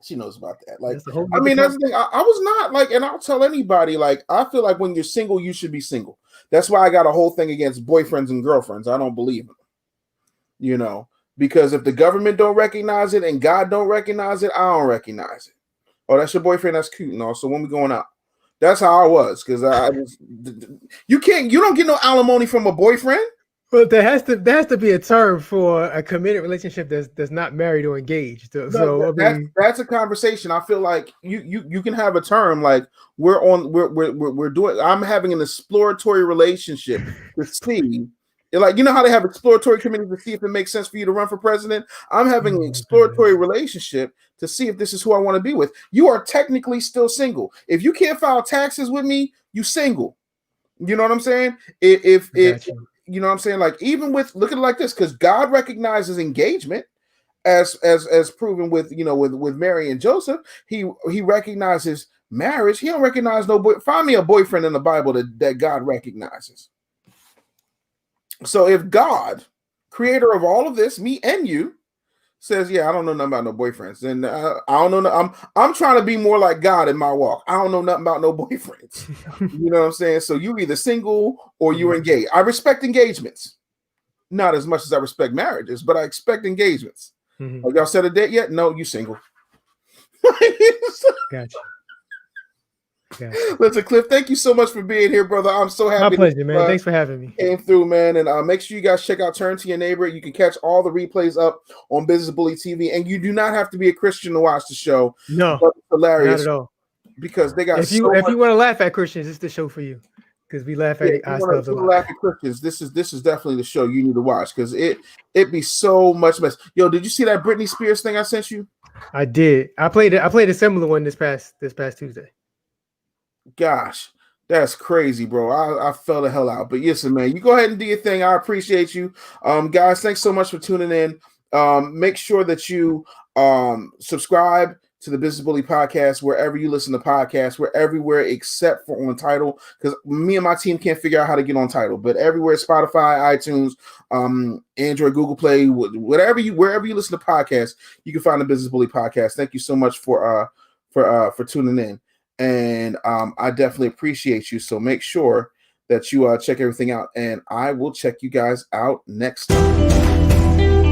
She knows about that. Like, that's the thing. I was not like, and I'll tell anybody, like, I feel like when you're single, you should be single. That's why I got a whole thing against boyfriends and girlfriends. I don't believe them, because if the government don't recognize it and God don't recognize it, I don't recognize it. Oh, that's your boyfriend. That's cute and all. So when we going out, that's how I was. Because you don't get no alimony from a boyfriend. Well, there has to be a term for a committed relationship that's not married or engaged. So that's a conversation. I feel like you can have a term like we're doing. I'm having an exploratory relationship to see, like how they have exploratory committees to see if it makes sense for you to run for president. I'm having an exploratory relationship to see if this is who I want to be with. You are technically still single. If you can't file taxes with me, you single. You know what I'm saying? If you know what I'm saying? Like, even with, look at it like this, because God recognizes engagement as proven with Mary and Joseph. He recognizes marriage. He don't recognize no boy. Find me a boyfriend in the Bible that God recognizes. So if God, creator of all of this, me and you, says, yeah, I don't know nothing about no boyfriends, then I don't know. I'm trying to be more like God in my walk. I don't know nothing about no boyfriends. You know what I'm saying? So you either single or you're engaged. I respect engagements, not as much as I respect marriages, but I expect engagements. Mm-hmm. Have y'all set a date yet? No, you single. Gotcha. Listen, Cliff, thank you so much for being here, brother. I'm so happy. My pleasure, man. Thanks for having me. Came through, man. And make sure you guys check out Turn to Your Neighbor. You can catch all the replays up on Business Bully TV. And you do not have to be a Christian to watch the show. No, but it's hilarious. Not at all. Because they got if you want to laugh at Christians, it's the show for you. Because we laugh at ourselves a lot. Laugh at Christians. This is definitely the show you need to watch because it be so much mess. Yo, did you see that Britney Spears thing I sent you? I did. I played a similar one this past Tuesday. Gosh, that's crazy, bro. I fell the hell out. But listen, man, you go ahead and do your thing. I appreciate you. Guys, thanks so much for tuning in. Make sure that you subscribe to the Business Bully podcast wherever you listen to podcasts. We're everywhere except for on Tidal, because me and my team can't figure out how to get on Tidal. But everywhere, Spotify, iTunes, Android, Google Play, wherever you listen to podcasts, you can find the Business Bully podcast. Thank you so much for tuning in. And I definitely appreciate you. So make sure that you check everything out. And I will check you guys out next time.